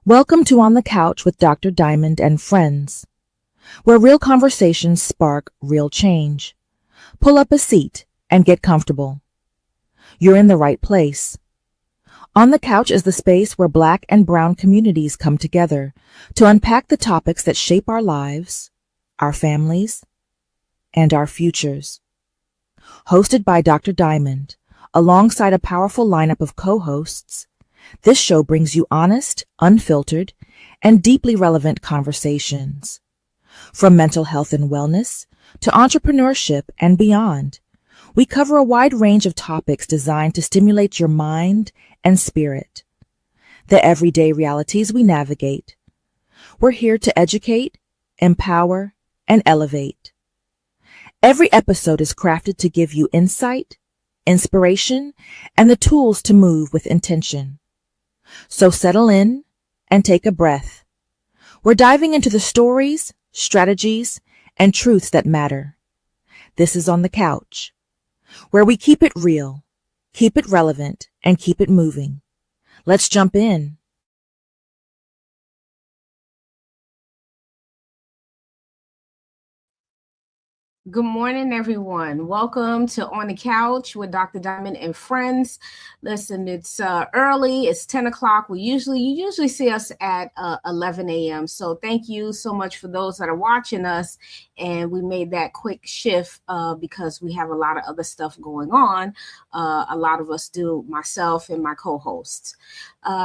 Welcome to On the Couch with Dr. Diamond and Friends, where real conversations spark real change. Pull up a seat and get comfortable. You're in the right place. On the Couch is the space where Black and Brown communities come together to unpack the topics that shape our lives, our families, and our futures. Hosted by Dr. Diamond, alongside a powerful lineup of co-hosts, this show brings you honest, unfiltered, and deeply relevant conversations. From mental health and wellness to entrepreneurship and beyond, we cover a wide range of topics designed to stimulate your mind and spirit. The everyday realities we navigate. We're here to educate, empower, and elevate. Every episode is crafted to give you insight, inspiration, and the tools to move with intention. So settle in and take a breath. We're diving into the stories, strategies, and truths that matter. This is On the Couch, where we keep it real, keep it relevant, and keep it moving. Let's jump in. Good morning, everyone. Welcome to On the Couch with Dr. Diamond and Friends. Listen, it's early. It's 10 o'clock. You usually see us at 11 a.m. So thank you so much for those that are watching us. And we made that quick shift because we have a lot of other stuff going on. A lot of us do, myself and my co-hosts.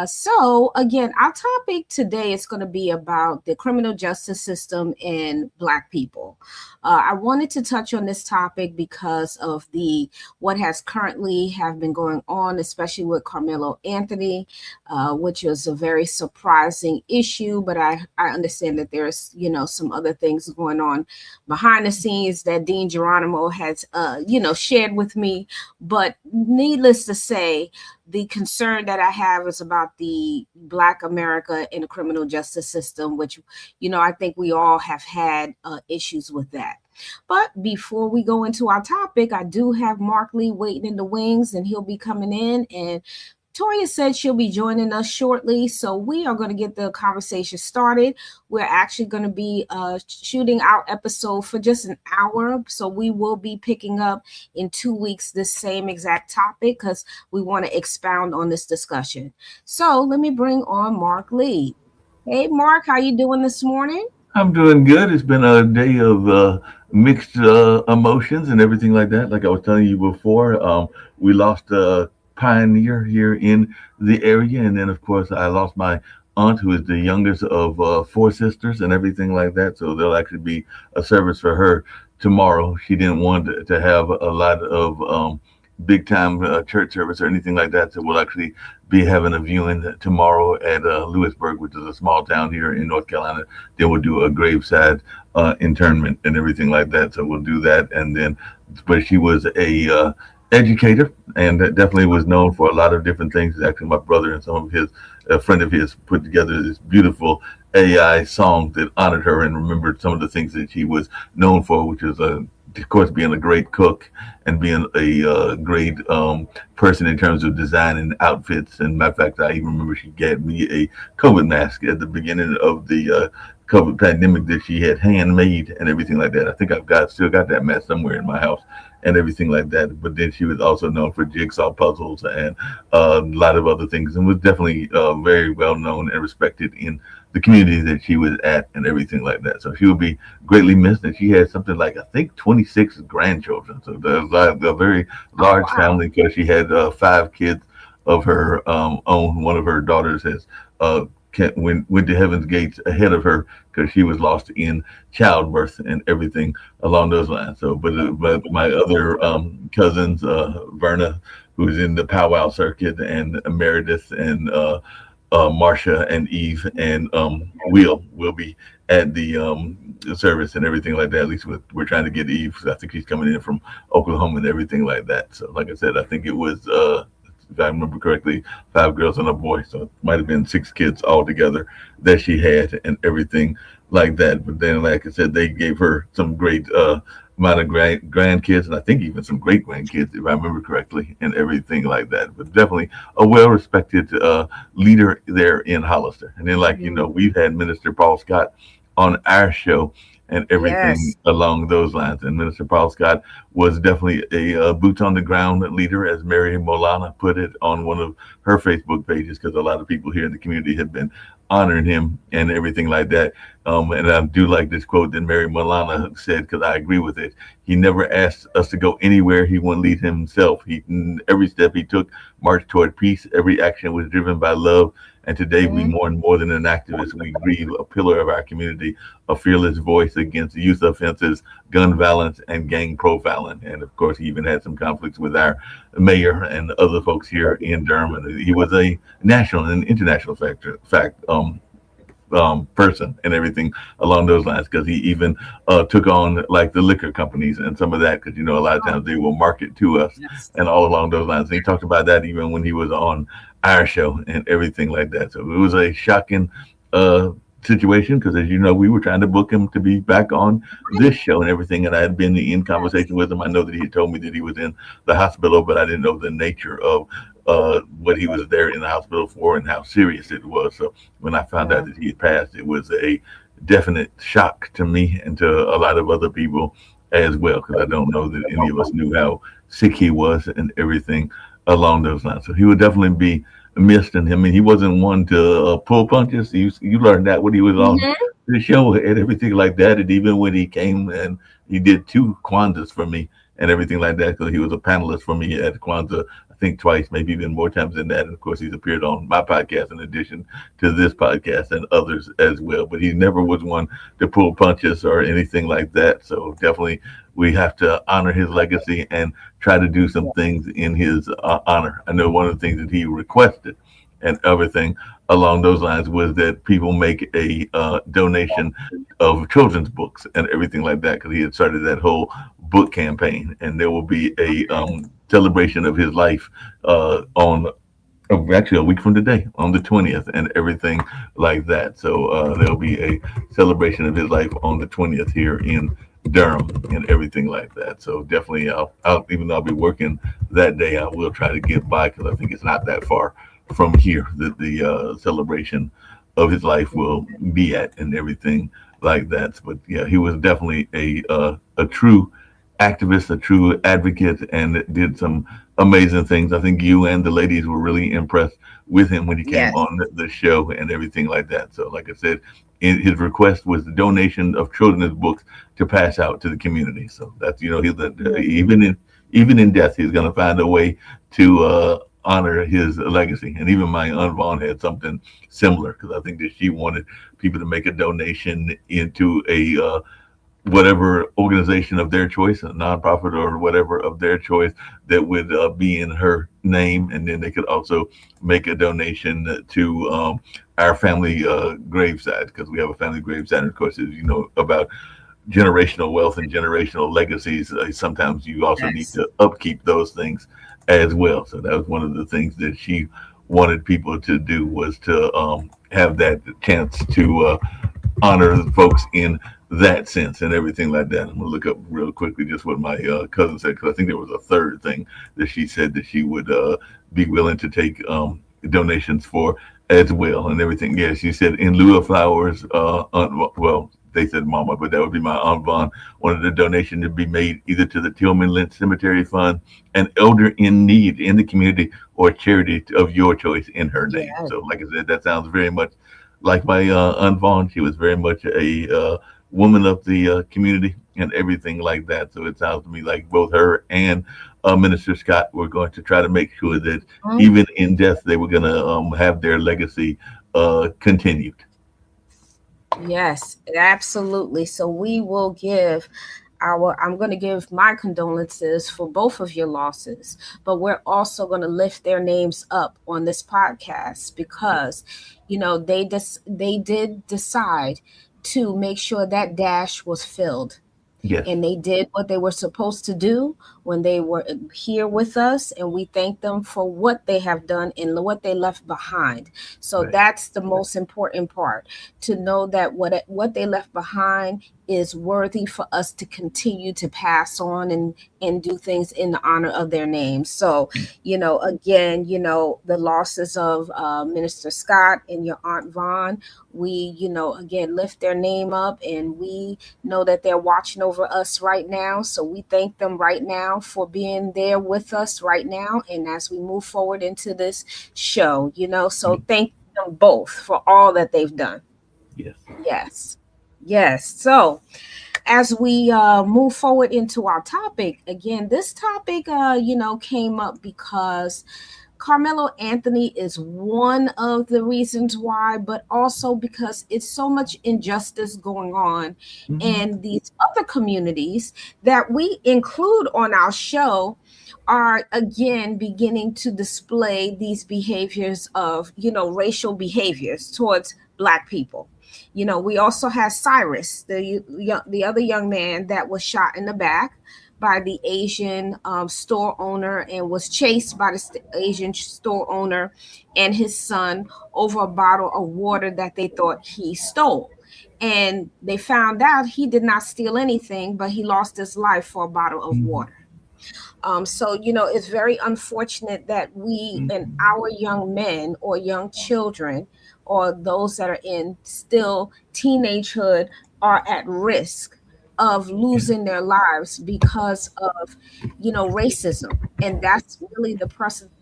So again, our topic today is going to be about the criminal justice system and Black people. I wanted to touch on this topic because of what has currently have been going on, especially with Carmelo Anthony, which was a very surprising issue. But I understand that there's some other things going on behind the scenes that Dean Geronimo has shared with me. But needless to say, the concern that I have is about the Black America in the criminal justice system, which, I think we all have had issues with that. But before we go into our topic, I do have Mark Lee waiting in the wings, and he'll be coming in. And Toya said she'll be joining us shortly, so we are going to get the conversation started. We're actually going to be shooting our episode for just an hour, so we will be picking up in 2 weeks this same exact topic because we want to expound on this discussion. So let me bring on Mark Lee. Hey, Mark, how you doing this morning? I'm doing good. It's been a day of mixed emotions and everything like that. Like I was telling you before, we lost a pioneer here in the area. And then, of course, I lost my aunt, who is the youngest of four sisters and everything like that. So there'll actually be a service for her tomorrow. She didn't want to have a lot of big time church service or anything like that. So we'll actually be having a viewing tomorrow at Lewisburg, which is a small town here in North Carolina. Then we'll do a graveside internment and everything like that. So we'll do that. And then, but she was a educator and definitely was known for a lot of different things. Actually, my brother and some of his, a friend of his, put together this beautiful AI song that honored her and remembered some of the things that she was known for, which is of course, being a great cook and being a great person in terms of designing outfits. And matter of fact, I even remember she gave me a COVID mask at the beginning of the COVID pandemic that she had handmade and everything like that. I think still got that mask somewhere in my house and everything like that. But then she was also known for jigsaw puzzles and a lot of other things, and was definitely very well known and respected in the community that she was at and everything like that. So she will be greatly missed. And she had something like, I think, 26 grandchildren. So there's a very large family because she had 5 kids of her own. One of her daughters has went to heaven's gates ahead of her because she was lost in childbirth and everything along those lines. So, but my other cousins, Verna, who's in the powwow circuit, and Meredith and Marsha and Eve and will be at the service and everything like that. At least we're trying to get Eve. I think she's coming in from Oklahoma and everything like that. So, like I said, I think it was, if I remember correctly, 5 girls and a boy. So it might have been 6 kids altogether that she had and everything like that. But then, like I said, they gave her some great amount of grandkids, and I think even some great grandkids, if I remember correctly, and everything like that. But definitely a well respected leader there in Hollister. And then, like, Mhm. we've had Minister Paul Scott on our show and everything Yes. along those lines. And Minister Paul Scott was definitely a boots on the ground leader, as Mary Molana put it on one of her Facebook pages, because a lot of people here in the community have been honoring him and everything like that. And I do like this quote that Mary Milana said, because I agree with it. He never asked us to go anywhere he wouldn't lead himself. Every step he took marched toward peace. Every action was driven by love. And today we Mhm. mourn more than an activist. We grieve a pillar of our community, a fearless voice against youth offenses, gun violence, and gang profiling. And of course, he even had some conflicts with our mayor and other folks here in Durham. And he was a national and international person and everything along those lines, because he even took on like the liquor companies and some of that, because a lot of Oh, times they will market to us yes. and all along those lines. And he talked about that even when he was on our show and everything like that. So it was a shocking uh, situation, because as you know, we were trying to book him to be back on this show and everything, and I had been in Yes. conversation with him. I know that he had told me that he was in the hospital, but I didn't know the nature of what he was there in the hospital for and how serious it was. So when I found out Yeah. that he had passed, it was a definite shock to me and to a lot of other people as well, because I don't know that any of us knew how sick he was and everything along those lines. So he would definitely be missed. And I mean, he wasn't one to pull punches. You learned that when he was on Mhm. the show and everything like that. And even when he came and he did two Kwanzas for me and everything like that, because he was a panelist for me at Kwanzaa, I think twice, maybe even more times than that. And of course, he's appeared on my podcast in addition to this podcast and others as well. But he never was one to pull punches or anything like that. So definitely, we have to honor his legacy and try to do some things in his honor. I know one of the things that he requested and everything along those lines was that people make a donation of children's books and everything like that, because he had started that whole book campaign, and there will be a celebration of his life on actually a week from today on the 20th and everything like that. So there'll be a celebration of his life on the 20th here in Durham and everything like that. So definitely, even though I'll be working that day, I will try to get by, because I think it's not that far from here that the celebration of his life will be at and everything like that. But yeah, he was definitely a true activist, a true advocate, and did some amazing things. I think you and the ladies were really impressed with him when he came Yes. on the show and everything like that. So, like I said, his request was the donation of children's books to pass out to the community. So that's even in death, he's going to find a way to honor his legacy. And even my Aunt Vaughn had something similar, because I think that she wanted people to make a donation into a whatever organization of their choice, a nonprofit or whatever of their choice, that would be in her name, and then they could also make a donation to our family graveside, because we have a family graveside. And of course, as you know about generational wealth and generational legacies, sometimes you also need Yes. to upkeep those things as well. So that was one of the things that she wanted people to do, was to have that chance to honor the folks in that sense and everything like that. I'm gonna look up real quickly just what my cousin said, because I think there was a third thing that she said that she would be willing to take donations for as well and everything. Yeah, she said in lieu of flowers, well, they said mama, but that would be my Aunt Vaughn, wanted the donation to be made either to the Tillman Lynch Cemetery Fund, an elder in need in the community, or charity of your choice in her name. Yes. So, like I said, that sounds very much like my Aunt Vaughn. She was very much a woman of the community and everything like that. So it sounds to me like both her and Minister Scott were going to try to make sure that Mhm. even in death, they were going to have their legacy continued. Yes, absolutely. So we will give I'm going to give my condolences for both of your losses, but we're also going to lift their names up on this podcast because, they did decide to make sure that dash was filled, Yes. and they did what they were supposed to do, when they were here with us, and we thank them for what they have done and what they left behind. So Right. that's the most important part, to know that what they left behind is worthy for us to continue to pass on and do things in the honor of their names. So, again, the losses of Minister Scott and your Aunt Vaughn, we, again, lift their name up, and we know that they're watching over us right now. So we thank them right now for being there with us right now. And as we move forward into this show, so thank them both for all that they've done. Yes. Yes. Yes. So, as we move forward into our topic, again, this topic, came up because Carmelo Anthony is one of the reasons why, but also because it's so much injustice going on Hmm. in these other communities that we include on our show are again beginning to display these behaviors of, racial behaviors towards Black people. We also have Cyrus, the other young man that was shot in the back by the Asian store owner and was chased by the Asian store owner and his son over a bottle of water that they thought he stole. And they found out he did not steal anything, but he lost his life for a bottle of Hmm. water. So, it's very unfortunate that we and Hmm. our young men or young children or those that are in still teenagehood are at risk of losing their lives because of, racism. And that's really the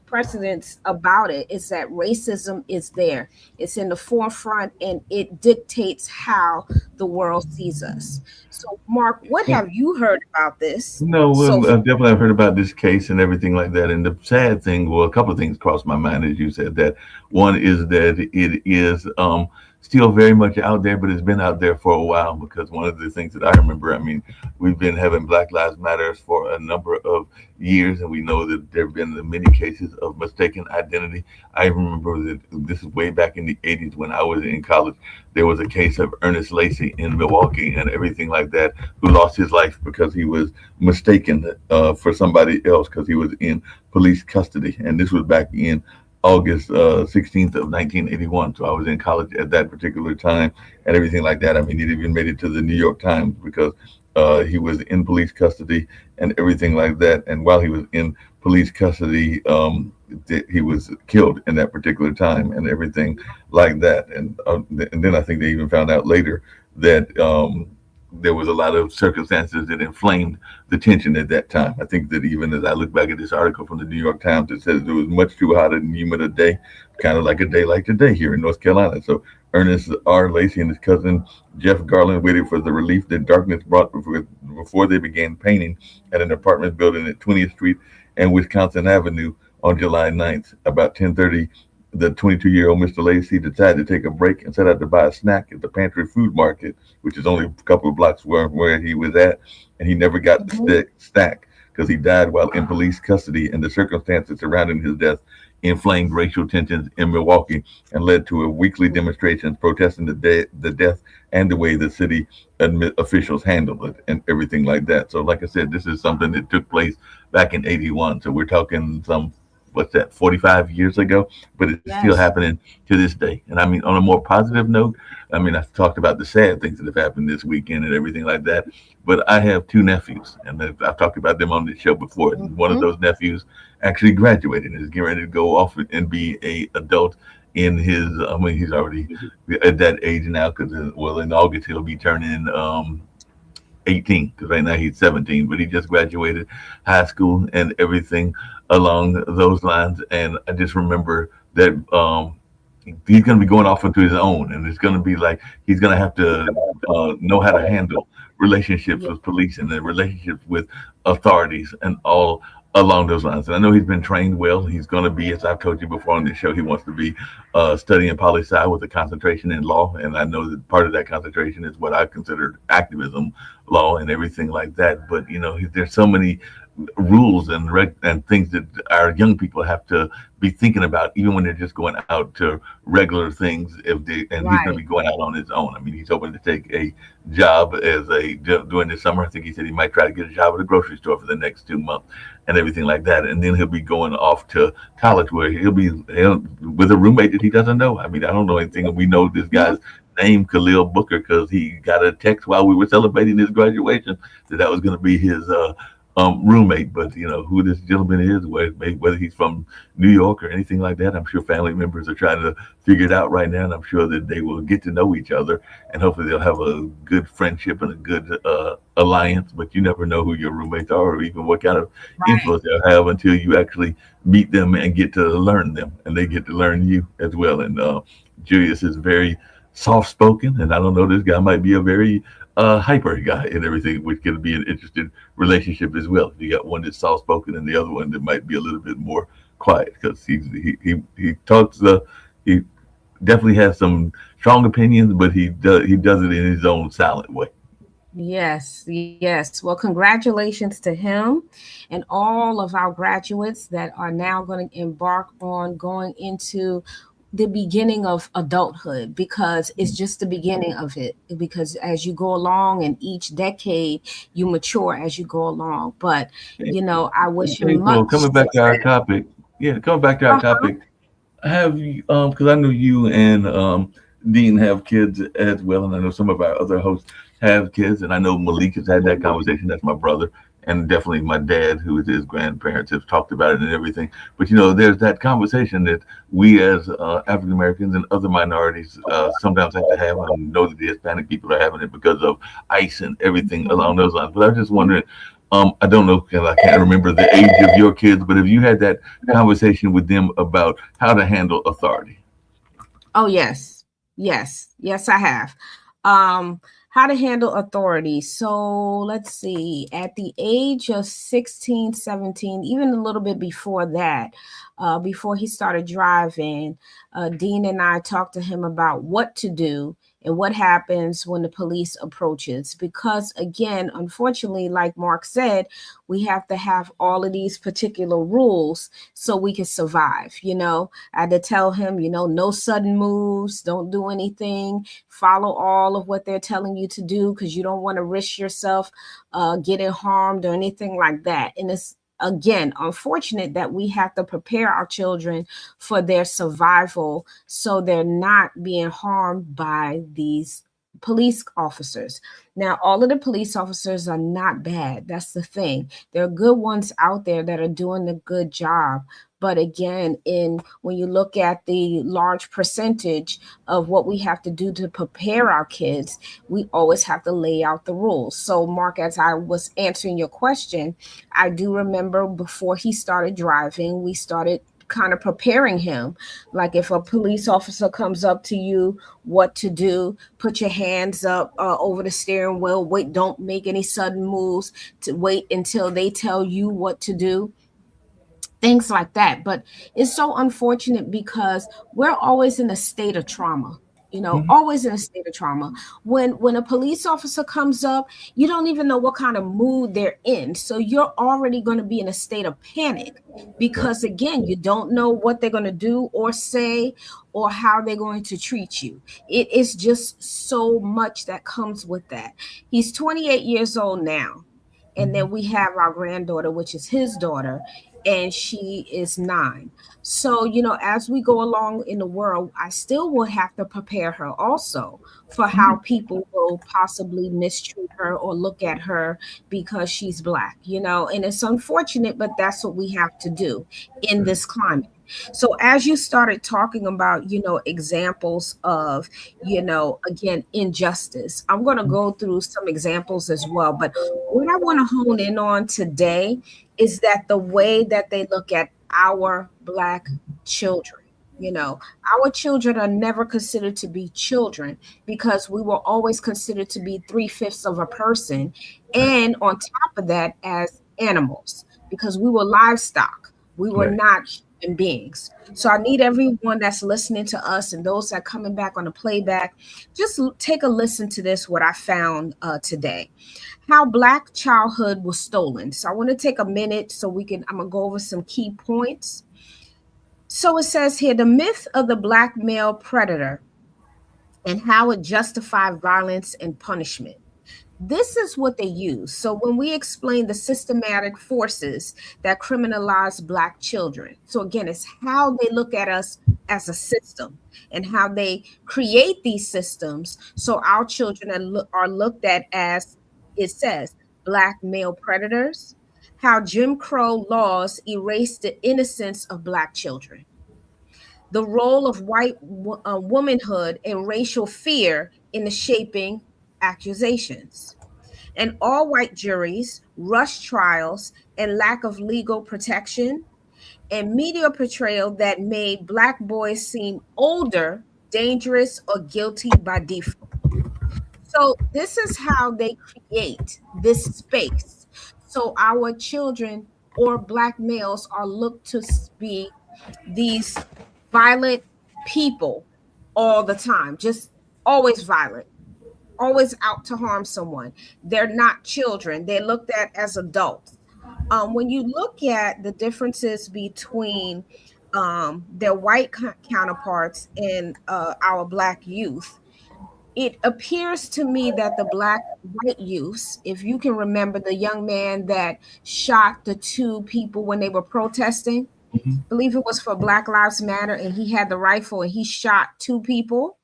precedence about it, is that racism is there. It's in the forefront, and it dictates how the world sees us. So, Mark, what have you heard about this No, so well, far? definitely I've heard about this case and everything like that. And the sad thing, well, a couple of things crossed my mind as you said that. One is that it is still very much out there, but it's been out there for a while because one of the things that I remember, I mean, we've been having Black Lives Matters for a number of years, and we know that there have been many cases of mistaken identity. I remember that this is way back in the 80s when I was in college. There was a case of Ernest Lacey in Milwaukee and everything like that, who lost his life because he was mistaken for somebody else because he was in police custody. And this was back in August 16th of 1981. So I was in college at that particular time and everything like that. I mean, it even made it to the New York Times because he was in police custody and everything like that. And while he was in police custody, he was killed in that particular time and everything like that. And then I think they even found out later that there was a lot of circumstances that inflamed the tension at that time. I think that even as I look back at this article from the New York Times, it says it was much too hot and humid a day, kind of like a day like today here in North Carolina. So Ernest R. Lacey and his cousin Jeff Garland waited for the relief that darkness brought before they began painting at an apartment building at 20th Street and Wisconsin Avenue on July 9th. About 10:30, the 22-year-old Mr. Lacey decided to take a break and set out to buy a snack at the Pantry Food Market, which is only a couple of blocks where he was at, and he never got the Mhm. snack because he died while in police custody, and the circumstances surrounding his death inflamed racial tensions in Milwaukee and led to a weekly demonstrations protesting the death and the way the city officials handled it and everything like that. So, like I said, this is something that took place back in '81. So we're talking some, what's that, 45 years ago, but it's still Yes. happening to this day. And I mean, on a more positive note, I mean, I've talked about the sad things that have happened this weekend and everything like that, but I have two nephews, and I've talked about them on this show before. And one of Mhm. those nephews actually graduated and is getting ready to go off and be a adult in his, I mean, he's already at that age now because, well, in August he'll be turning 18 because right now he's 17, but he just graduated high school and everything along those lines. And I just remember that he's going to be going off into his own, and it's going to be like he's going to have to know how to handle relationships Yeah. with police and the relationships with authorities and all along those lines. And I know he's been trained well. He's going to be, as I've told you before on this show, he wants to be studying poli sci with a concentration in law. And I know that part of that concentration is what I consider activism law and everything like that. But, you know, there's so many rules and things that our young people have to be thinking about, even when they're just going out to regular things. If they and he's going to Right. be going out on his own. I mean, he's hoping to take a job as a during the summer. I think he said he might try to get a job at a grocery store for the next 2 months and everything like that. And then he'll be going off to college where he'll with a roommate that he doesn't know. I mean, I don't know anything. And we know this guy's name, Khalil Booker, because he got a text while we were celebrating his graduation that was going to be his roommate. But you know who this gentleman is, whether he's from New York or anything like that. I'm sure family members are trying to figure it out right now, and I'm sure that they will get to know each other, and hopefully they'll have a good friendship and a good alliance. But you never know who your roommates are, or even what kind of Right. influence they'll have until you actually meet them and get to learn them, and they get to learn you as well. And Julius is very soft spoken, and I don't know, this guy might be a very hyper guy and everything, which can be an interesting relationship as well. You got one that's soft spoken and the other one that might be a little bit more quiet because he talks he definitely has some strong opinions, but he does it in his own silent way. Yes, yes. Well, congratulations to him and all of our graduates that are now going to embark on going into the beginning of adulthood, because it's just the beginning of it. Because as you go along in each decade, you mature as you go along. But, I wish him Okay, well, much coming back to our success. topic, yeah, coming back to our Uh-huh. topic, have you, because I know you and Dean have kids as well, and I know some of our other hosts have kids, and I know Malik has had that conversation. That's my brother, and definitely my dad, who is his grandparents, have talked about it and everything. But there's that conversation that we as African Americans and other minorities sometimes have to have. I know that the Hispanic people are having it because of ICE and everything along those lines. But I was just wondering. I don't know because I can't remember the age of your kids, but have you had that conversation with them about how to handle authority? Oh, yes. Yes. Yes, I have. Um, how to handle authority. So let's see, at the age of 16, 17, even a little bit before that, before he started driving, Dean and I talked to him about what to do and what happens when the police approaches. Because again, unfortunately, like Mark said, we have to have all of these particular rules so we can survive. I had to tell him, no sudden moves, don't do anything, follow all of what they're telling you to do because you don't want to risk yourself getting harmed or anything like that. And it's again unfortunate that we have to prepare our children for their survival so they're not being harmed by these police officers. Now, all of the police officers are not bad. That's the thing. There are good ones out there that are doing a good job. But again, in when you look at the large percentage of what we have to do to prepare our kids, we always have to lay out the rules. So, Mark, as I was answering your question, I do remember before he started driving, we started kind of preparing him. Like if a police officer comes up to you, what to do, put your hands up over the steering wheel, wait, don't make any sudden moves, to wait until they tell you what to do, things like that. But it's so unfortunate because we're always in a state of trauma. Mhm. Always in a state of trauma. When a police officer comes up, you don't even know what kind of mood they're in. So you're already going to be in a state of panic Right. because again, you don't know what they're going to do or say or how they're going to treat you. It is just so much that comes with that. He's 28 years old now. And then we have our granddaughter, which is his daughter, and she is 9. So, as we go along in the world, I still will have to prepare her also for how people will possibly mistreat her or look at her because she's black, and it's unfortunate, but that's what we have to do in this climate. So as you started talking about, examples of, again, injustice, I'm going to go through some examples as well. But what I want to hone in on today is that the way that they look at our black children. Our children are never considered to be children because we were always considered to be three-fifths of a person. Right. And on top of that, as animals, because we were livestock. We were Right. not human beings. So I need everyone that's listening to us and those that are coming back on the playback, just take a listen to this, what I found today. How Black childhood was stolen. So I want to take a minute so I'm going to go over some key points. So it says here, the myth of the Black male predator and how it justified violence and punishment. This is what they use. So when we explain the systematic forces that criminalize Black children, so again, it's how they look at us as a system and how they create these systems. So our children are looked at as, it says, Black male predators, how Jim Crow laws erase the innocence of Black children, the role of white womanhood and racial fear in the shaping accusations, and all white juries, rush trials, and lack of legal protection, and media portrayal that made Black boys seem older, dangerous, or guilty by default. So, this is how they create this space. So, our children or Black males are looked to be these violent people all the time, just always violent, always out to harm someone. They're not children, they're looked at as adults. When you look at the differences between their white counterparts and our Black youth, it appears to me that the Black white youths, if you can remember the young man that shot the two people when they were protesting, Mhm. believe it was for Black Lives Matter, and he had the rifle and he shot two people,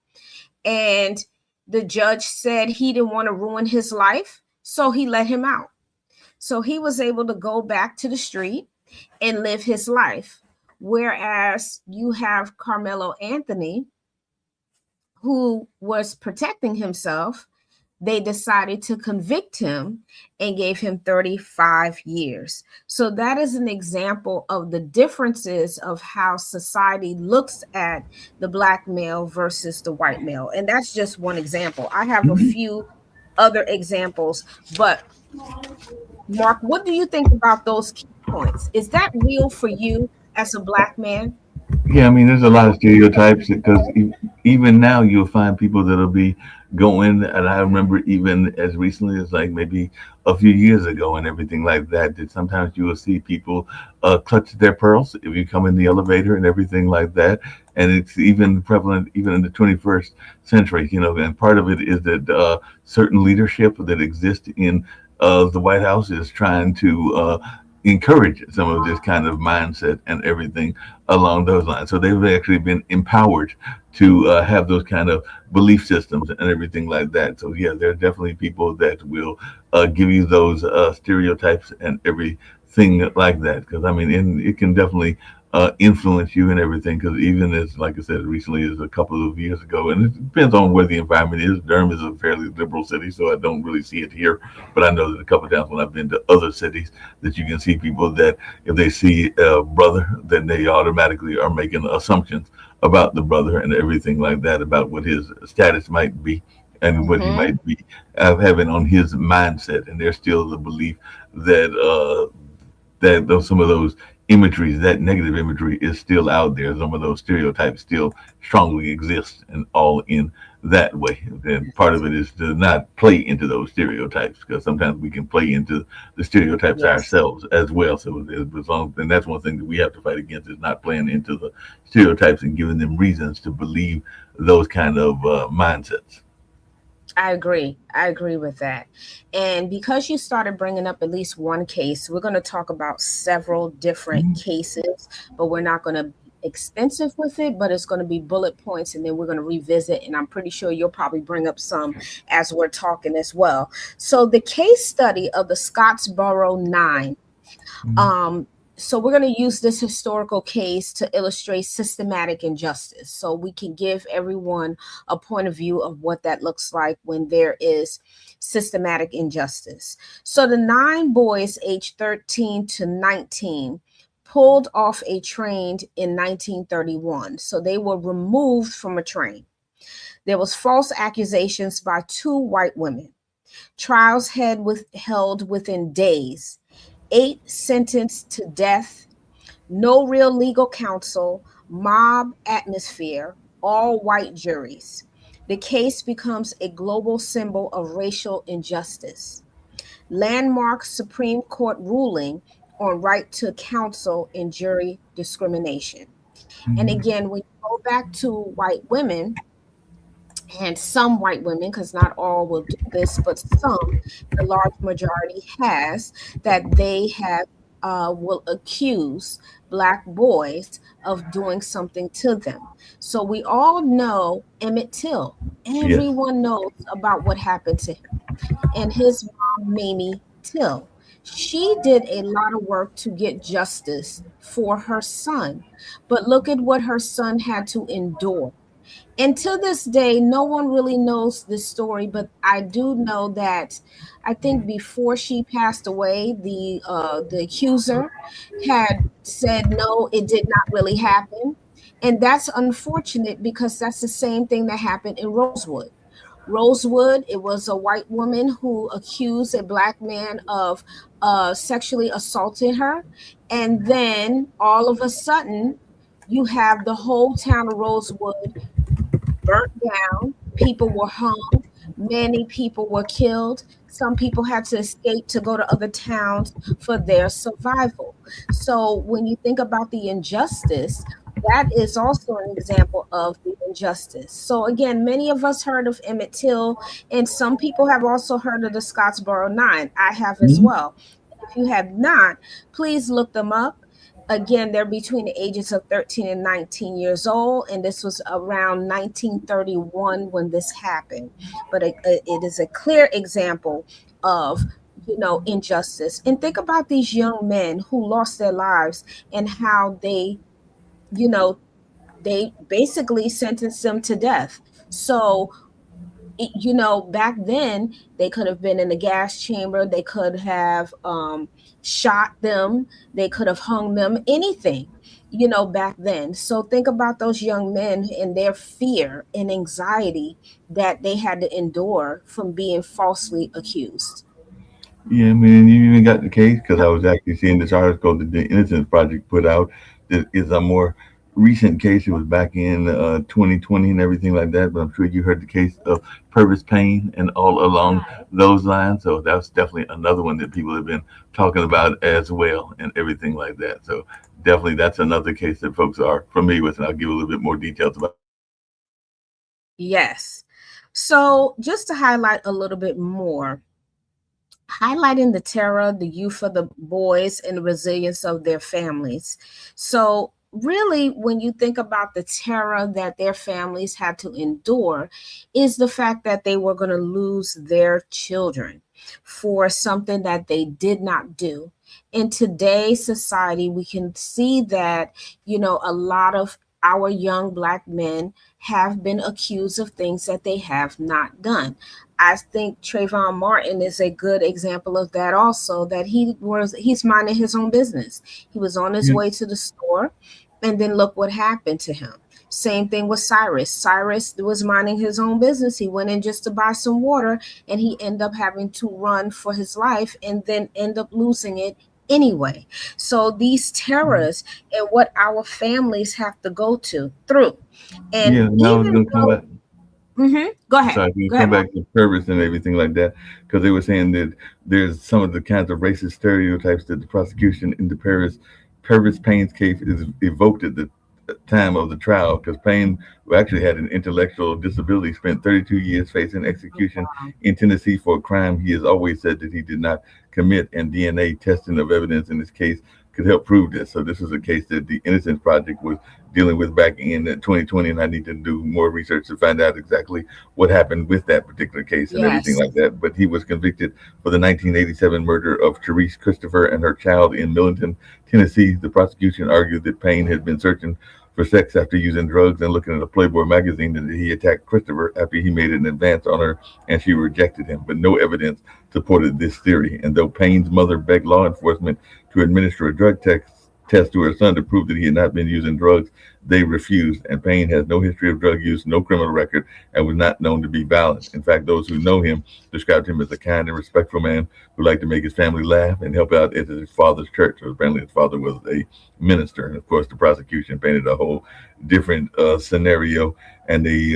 and the judge said he didn't want to ruin his life, so he let him out. So he was able to go back to the street and live his life. Whereas you have Carmelo Anthony, who was protecting himself, they decided to convict him and gave him 35 years. So that is an example of the differences of how society looks at the Black male versus the white male. And that's just one example. I have a Mhm. few other examples, but Mark, what do you think about those key points? Is that real for you as a Black man? Yeah, I mean, there's a lot of stereotypes because even now you'll find people that'll be going, and I remember even as recently as like maybe a few years ago and everything like that, that sometimes you will see people clutch their pearls if you come in the elevator and everything like that. And it's even prevalent even in the 21st century, and part of it is that certain leadership that exists in the White House is trying to encourage some of this kind of mindset and everything along those lines. So they've actually been empowered to have those kind of belief systems and everything like that. So yeah, there are definitely people that will give you those stereotypes and everything like that. Because I mean, it can definitely influence you and everything. Because even as, like I said, recently as a couple of years ago, and it depends on where the environment is. Durham is a fairly liberal city, so I don't really see it here. But I know that a couple of times when I've been to other cities, that you can see people that if they see a brother, then they automatically are making assumptions about the brother and everything like that, about what his status might be and what he Mm-hmm. might be having on his mindset. And there's still the belief that some of those imageries, that negative imagery, is still out there. Some of those stereotypes still strongly exist, and all in that way. And part of it is to not play into those stereotypes, because sometimes we can play into the stereotypes Yes, ourselves as well. So and that's one thing that we have to fight against, is not playing into the stereotypes and giving them reasons to believe those kind of mindsets. I agree. I agree with that. And because you started bringing up at least one case, we're going to talk about several different cases, but we're not going to be extensive with it, but it's going to be bullet points, and then we're going to revisit. And I'm pretty sure you'll probably bring up some as we're talking as well. So, the case study of the Scottsboro Nine. Um, so we're going to use this historical case to illustrate systematic injustice, so we can give everyone a point of view of what that looks like when there is systematic injustice. So the nine boys aged 13 to 19 pulled off a train in 1931. So they were removed from a train. There was false accusations by two white women. Trials held within days. Eight sentenced to death, No real legal counsel, mob atmosphere, all white juries. The case becomes a global symbol of racial injustice. Landmark Supreme Court ruling on right to counsel in jury discrimination. And Mhm. again, when you go back to white women, and some white women, because not all will do this, but some, the large majority has, that they have will accuse black boys of doing something to them. So we all know Emmett Till. Yes. Everyone knows about what happened to him and his mom, Mamie Till. She did a lot of work to get justice for her son. But look at what her son had to endure. And to this day, no one really knows this story, but I do know that I think before she passed away, the accuser had said no, it did not really happen. And that's unfortunate because that's the same thing that happened in Rosewood. Rosewood, it was a white woman who accused a black man of sexually assaulting her. And then all of a sudden, you have the whole town of Rosewood burnt down, people were hung, many people were killed. Some people had to escape to go to other towns for their survival. So when you think about the injustice, that is also an example of the injustice. So again, many of us heard of Emmett Till, and some people have also heard of the Scottsboro Nine. I have as Mhm. well. If you have not, please look them up. Again, they're between the ages of 13 and 19 years old, and this was around 1931 when this happened. But it is a clear example of injustice. And think about these young men who lost their lives and how you know they basically sentenced them to death. So back then they could have been in a gas chamber, they could have shot them, they could have hung them, anything, back then. So think about those young men and their fear and anxiety that they had to endure from being falsely accused. Yeah, I mean, you even got the case because I was actually seeing this article that the Innocence Project put out. That is a more recent case. It was back in 2020 and everything like that. But I'm sure you heard the case of Purvis Payne and all along those lines. So that's definitely another one that people have been talking about as well and everything like that. So definitely that's another case that folks are familiar with, and I'll give a little bit more details about. Yes. So just to highlight a little bit more, highlighting the terror, the youth of the boys, and the resilience of their families. So, really, when you think about the terror that their families had to endure, is the fact that they were going to lose their children for something that they did not do. In today's society, we can see that, a lot of our young Black men have been accused of things that they have not done. I think Trayvon Martin is a good example of that also, that he's minding his own business. He was on his Yeah, way to the store, and then look what happened to him. Same thing with Cyrus. Cyrus was minding his own business. He went in just to buy some water, and he ended up having to run for his life and then end up losing it anyway. So these terrors and what our families have to go to through. And yeah. And I was even going to come though, back. go ahead. Sorry, we Go come ahead, Mark. back to purpose and everything like that, because they were saying that there's some of the kinds of racist stereotypes that the prosecution in the Purvis Payne's case is evoked at the time of the trial, because Payne, who actually had an intellectual disability, spent 32 years facing execution in Tennessee for a crime he has always said that he did not commit, and DNA testing of evidence in this case could help prove this. So this is a case that the Innocence Project was dealing with back in 2020, and I need to do more research to find out exactly what happened with that particular case and everything Yes. like that. But he was convicted for the 1987 murder of Therese Christopher and her child in Millington, Tennessee. The prosecution argued that Payne had been searching for sex after using drugs and looking at a Playboy magazine, and that he attacked Christopher after he made an advance on her and she rejected him. But no evidence supported this theory. And though Payne's mother begged law enforcement to administer a drug test to her son to prove that he had not been using drugs. They refused, and Payne has no history of drug use, no criminal record, and was not known to be violent. In fact, those who know him described him as a kind and respectful man who liked to make his family laugh and help out at his father's church. So apparently, his father was a minister, and of course, the prosecution painted a whole different scenario, and they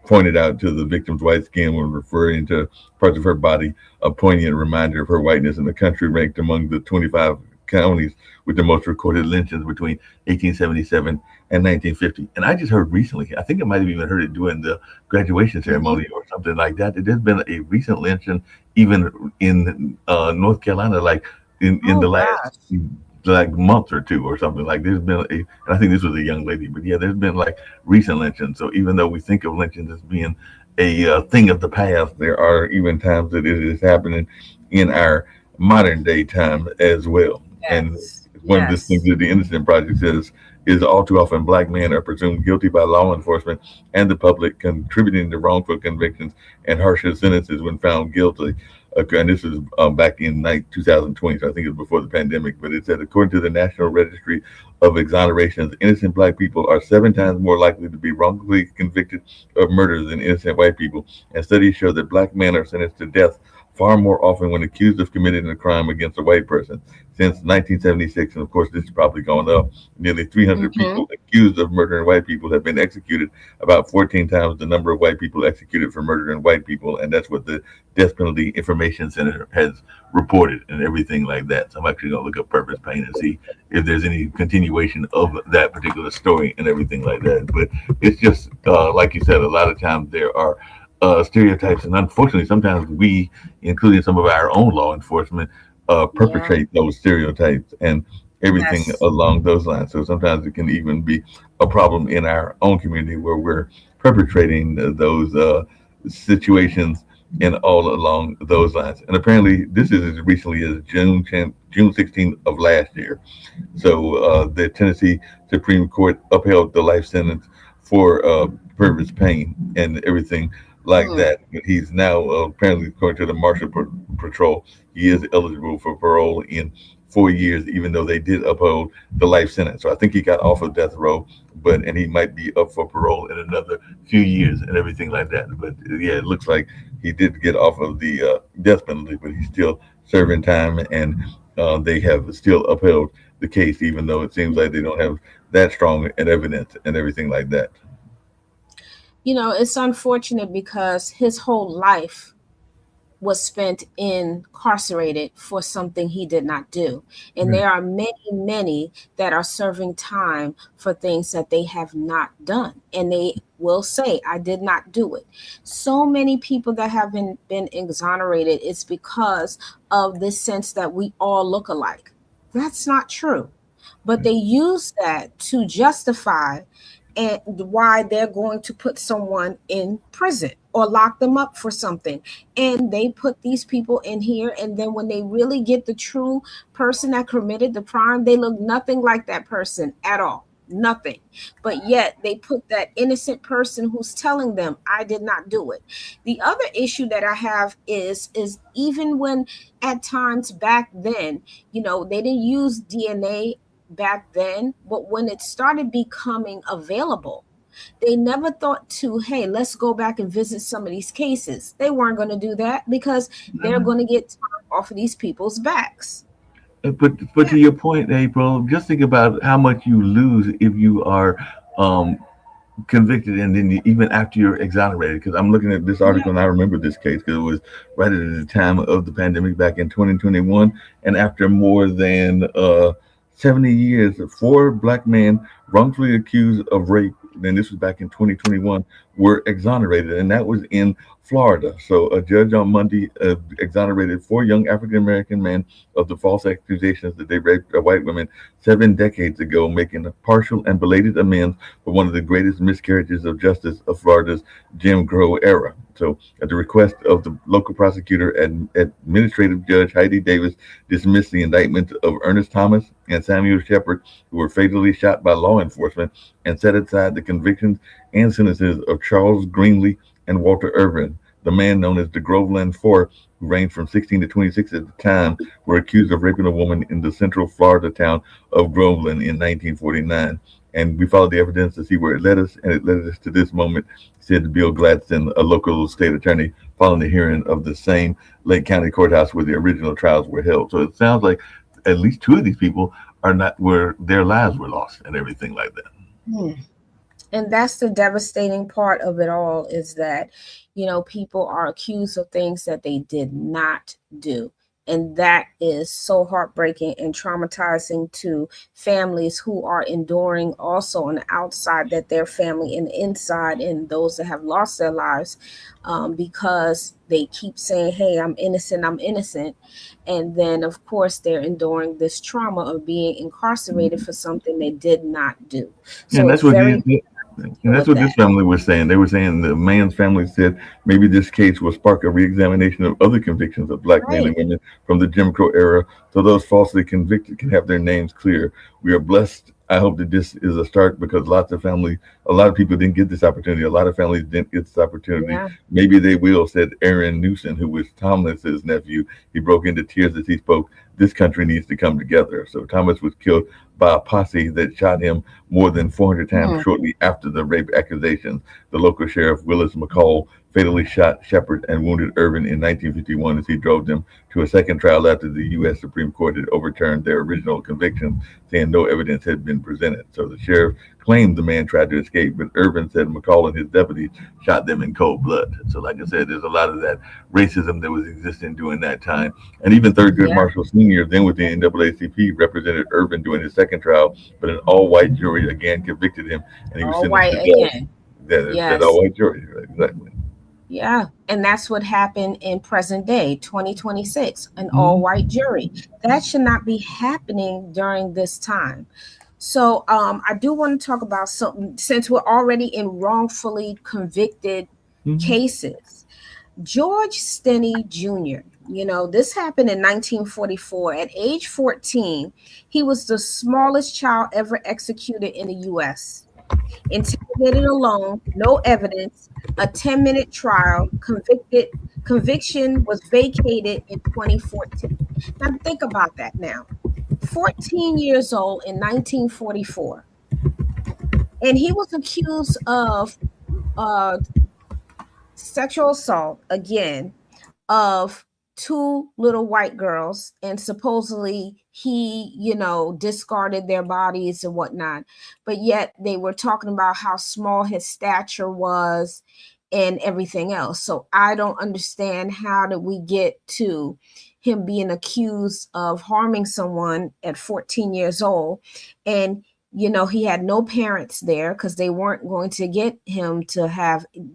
pointed out to the victim's white skin when referring to parts of her body, a poignant reminder of her whiteness, and the country ranked among the 25 counties with the most recorded lynchings between 1877 and 1950. And I just heard recently, I think I might have even heard it during the graduation ceremony or something like that, that there's been a recent lynching even in North Carolina, like in Oh the last gosh. like month or two or something. Like there's been and I think this was a young lady, but yeah, there's been like recent lynchings. So even though we think of lynchings as being a thing of the past, there are even times that it is happening in our modern day time as well. And Yes. one of the things Yes. that the Innocent Project says is all too often black men are presumed guilty by law enforcement and the public, contributing to wrongful convictions and harsher sentences when found guilty. And this is back in 2020, so I think it was before the pandemic. But it said, according to the National Registry of Exonerations, innocent black people are 7 times more likely to be wrongfully convicted of murder than innocent white people. And studies show that black men are sentenced to death far more often when accused of committing a crime against a white person. Since 1976, and of course this is probably going up, nearly 300 Mm-hmm. people accused of murdering white people have been executed, about 14 times the number of white people executed for murdering white people. And that's what the Death Penalty Information Center has reported and everything like that. So I'm actually going to look up purpose pain and see if there's any continuation of that particular story and everything like that. But it's just, like you said, a lot of times there are stereotypes, and unfortunately, sometimes we, including some of our own law enforcement, Yeah. perpetrate those stereotypes and everything Yes. along those lines. So sometimes it can even be a problem in our own community where we're perpetrating those situations and all along those lines. And apparently, this is as recently as June 16th of last year. So the Tennessee Supreme Court upheld the life sentence for Purvis Payne and everything like Mm. that. But he's now apparently, according to the Marshal Patrol, he is eligible for parole in 4 years, even though they did uphold the life sentence. So I think he got off of death row, and he might be up for parole in another few years and everything like that. But yeah, it looks like he did get off of the death penalty, but he's still serving time, and they have still upheld the case, even though it seems like they don't have that strong an evidence and everything like that. You know, it's unfortunate because his whole life was spent incarcerated for something he did not do. And Right. there are many, many that are serving time for things that they have not done. And they will say, I did not do it. So many people that have been exonerated, it's because of this sense that we all look alike. That's not true. But they use that to justify and why they're going to put someone in prison or lock them up for something. And they put these people in here, and then when they really get the true person that committed the crime, they look nothing like that person at all. Nothing. But yet they put that innocent person who's telling them, I did not do it. The other issue that I have is even when at times back then, they didn't use DNA back then, but when it started becoming available, they never thought to, hey, let's go back and visit some of these cases. They weren't going to do that because they're going to get time off of these people's backs. But to your point, April, just think about how much you lose if you are um, convicted and then even after you're exonerated. Because I'm looking at this Yeah. article and I remember this case because it was right at the time of the pandemic back in 2021, and after more than 70 years, 4 black men wrongfully accused of rape, and this was back in 2021, were exonerated, and that was in Florida. So a judge on Monday exonerated 4 young African American men of the false accusations that they raped white women 7 decades ago, making a partial and belated amends for one of the greatest miscarriages of justice of Florida's Jim Crow era. So, at the request of the local prosecutor and administrative judge Heidi Davis, dismissed the indictments of Ernest Thomas and Samuel Shepard, who were fatally shot by law enforcement, and set aside the convictions and sentences of Charles Greenlee and Walter Irvin, The man known as the Groveland Four, who ranged from 16 to 26 at the time, were accused of raping a woman in the central Florida town of Groveland in 1949. And we followed the evidence to see where it led us, and it led us to this moment, said Bill Gladstone, a local state attorney, following the hearing of the same Lake County courthouse where the original trials were held. So it sounds like at least two of these people are not where their lives were lost and everything like that. Hmm. And that's the devastating part of it all, is that, people are accused of things that they did not do. And that is so heartbreaking and traumatizing to families who are enduring also on the outside that their family and inside, and those that have lost their lives, because they keep saying, hey, I'm innocent, I'm innocent. And then, of course, they're enduring this trauma of being incarcerated for something they did not do. So And it's that's what very and that's with what this that. family was saying. They were saying the man's family said maybe this case will spark a reexamination of other convictions of black men and Right. women from the Jim Crow era, so those falsely convicted can have their names clear. We are blessed. I hope that this is a start, because a lot of people didn't get this opportunity. A lot of families didn't get this opportunity. Yeah. Maybe they will, said Aaron Newsom, who was Thomas's nephew. He broke into tears as he spoke. This country needs to come together. So Thomas was killed by a posse that shot him more than 400 times Hmm. shortly after the rape accusations. The local sheriff, Willis McCall, fatally shot Shepard and wounded Irvin in 1951 as he drove them to a second trial after the U.S. Supreme Court had overturned their original conviction, saying no evidence had been presented. So the sheriff claimed the man tried to escape, but Irvin said McCall and his deputies shot them in cold blood. So, like I said, there's a lot of that racism that was existing during that time. And even Thurgood Yeah. Marshall Sr., then with the NAACP, represented Irvin during his second trial, but an all-white jury again convicted him, and he was All sentenced white to death. again. That Yes. all-white jury, right? Exactly. Yeah. And that's what happened in present day, 2026, an all Mhm. white jury. That should not be happening during this time. So I do want to talk about something, since we're already in wrongfully convicted Mhm. cases. George Stinney Jr., this happened in 1944. At age 14, he was the smallest child ever executed in the U.S. Interrogated alone, no evidence, a 10-minute trial, conviction was vacated in 2014. Now think about that now. 14 years old in 1944. And he was accused of uh, sexual assault again, of two little white girls, and supposedly he, discarded their bodies and whatnot. But yet they were talking about how small his stature was and everything else. So I don't understand, how did we get to him being accused of harming someone at 14 years old? And he had no parents there, because they weren't going to get him to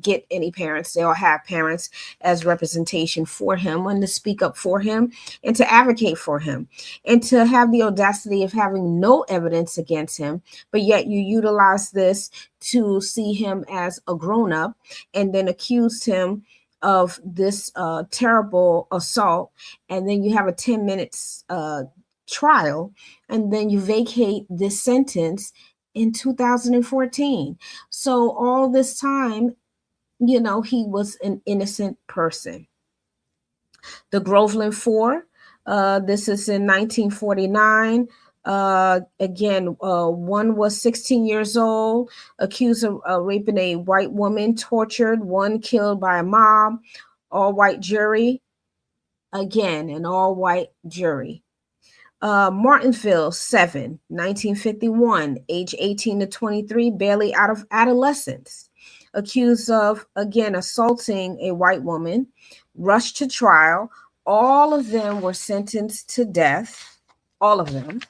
get any parents. They'll have parents as representation for him, and to speak up for him and to advocate for him, and to have the audacity of having no evidence against him, but yet you utilize this to see him as a grown-up, and then accused him of this terrible assault, and then you have a 10 minutes trial, and then you vacate this sentence in 2014. So all this time, he was an innocent person. The Groveland Four, this is in 1949. Again, one was 16 years old, accused of raping a white woman, tortured, one killed by a mob, all white jury. Again, an all white jury. Martinsville 7, 1951, age 18 to 23, barely out of adolescence, accused of, again, assaulting a white woman, rushed to trial. All of them were sentenced to death, all of them.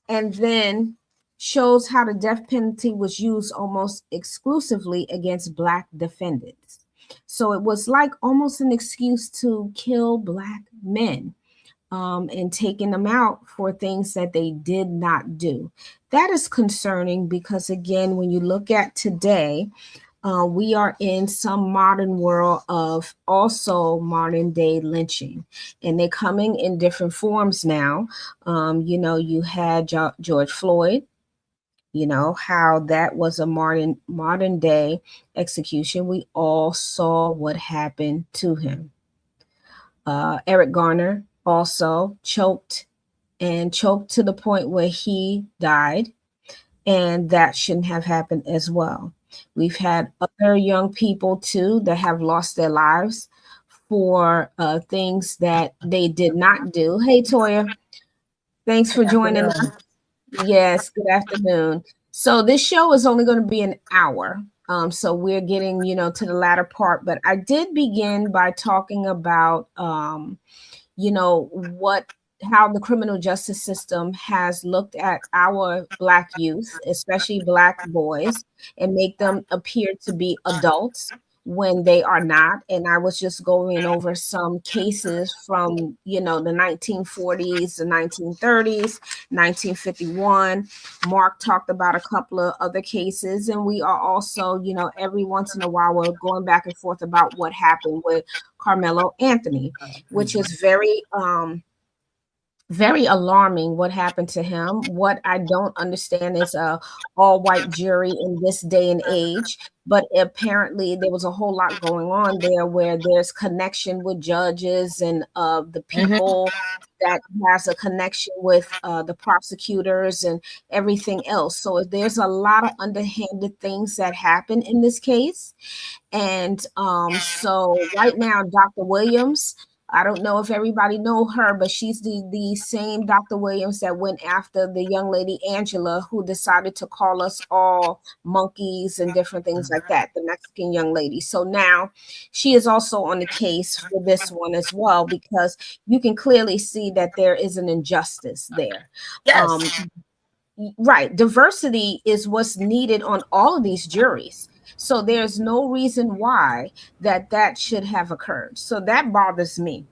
And then shows how the death penalty was used almost exclusively against Black defendants. So it was like almost an excuse to kill Black men, and taking them out for things that they did not do. That is concerning, because, again, when you look at today, we are in some modern world of also modern day lynching, and they're coming in different forms now. You had George Floyd, how that was a modern day execution. We all saw what happened to him. Eric Garner also choked to the point where he died, and that shouldn't have happened as well. We've had other young people too that have lost their lives for things that they did not do. Hey, Toya, thanks for joining us. Yes, good afternoon. So this show is only going to be an hour. So we're getting, to the latter part, but I did begin by talking about, what how the criminal justice system has looked at our Black youth, especially Black boys, and make them appear to be adults when they are not. And I was just going over some cases from, the 1940s, the 1930s, 1951. Mark talked about a couple of other cases, and we are also, every once in a while we're going back and forth about what happened with Carmelo Anthony, which is very alarming what happened to him. What I don't understand is a all white jury in this day and age, but apparently there was a whole lot going on there where there's connection with judges and the people that has a connection with the prosecutors and everything else. So there's a lot of underhanded things that happen in this case. And so right now, Dr. Williams, I don't know if everybody know her, but she's the same Dr. Williams that went after the young lady Angela, who decided to call us all monkeys and different things like that, the Mexican young lady. So now she is also on the case for this one as well, because you can clearly see that there is an injustice there. Yes. Right. Diversity is what's needed on all of these juries. So there's no reason why that should have occurred. So that bothers me.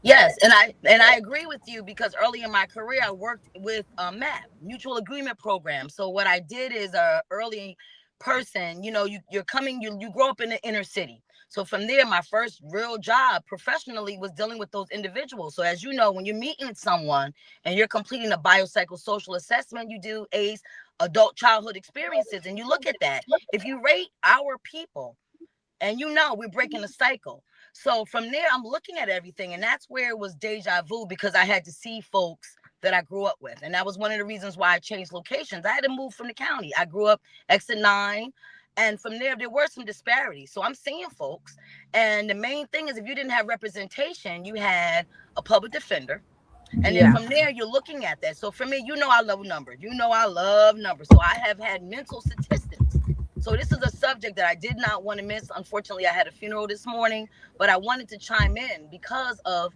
Yes, and I agree with you, because early in my career I worked with MAP, mutual agreement program. So what I did is early person, you're coming, you grow up in the inner city. So from there, my first real job professionally was dealing with those individuals. So as you know, when you're meeting someone and you're completing a biopsychosocial assessment, you do ACE, adult childhood experiences, and you look at that. If you rate our people, and we're breaking a cycle. So from there, I'm looking at everything, and that's where it was deja vu, because I had to see folks that I grew up with. And that was one of the reasons why I changed locations. I had to move from the county. I grew up exit 9. And from there were some disparities. So I'm seeing folks. And the main thing is, if you didn't have representation, you had a public defender. And then from there, you're looking at that. So for me, I love numbers. I love numbers. So I have had mental statistics. So this is a subject that I did not want to miss. Unfortunately, I had a funeral this morning, but I wanted to chime in because of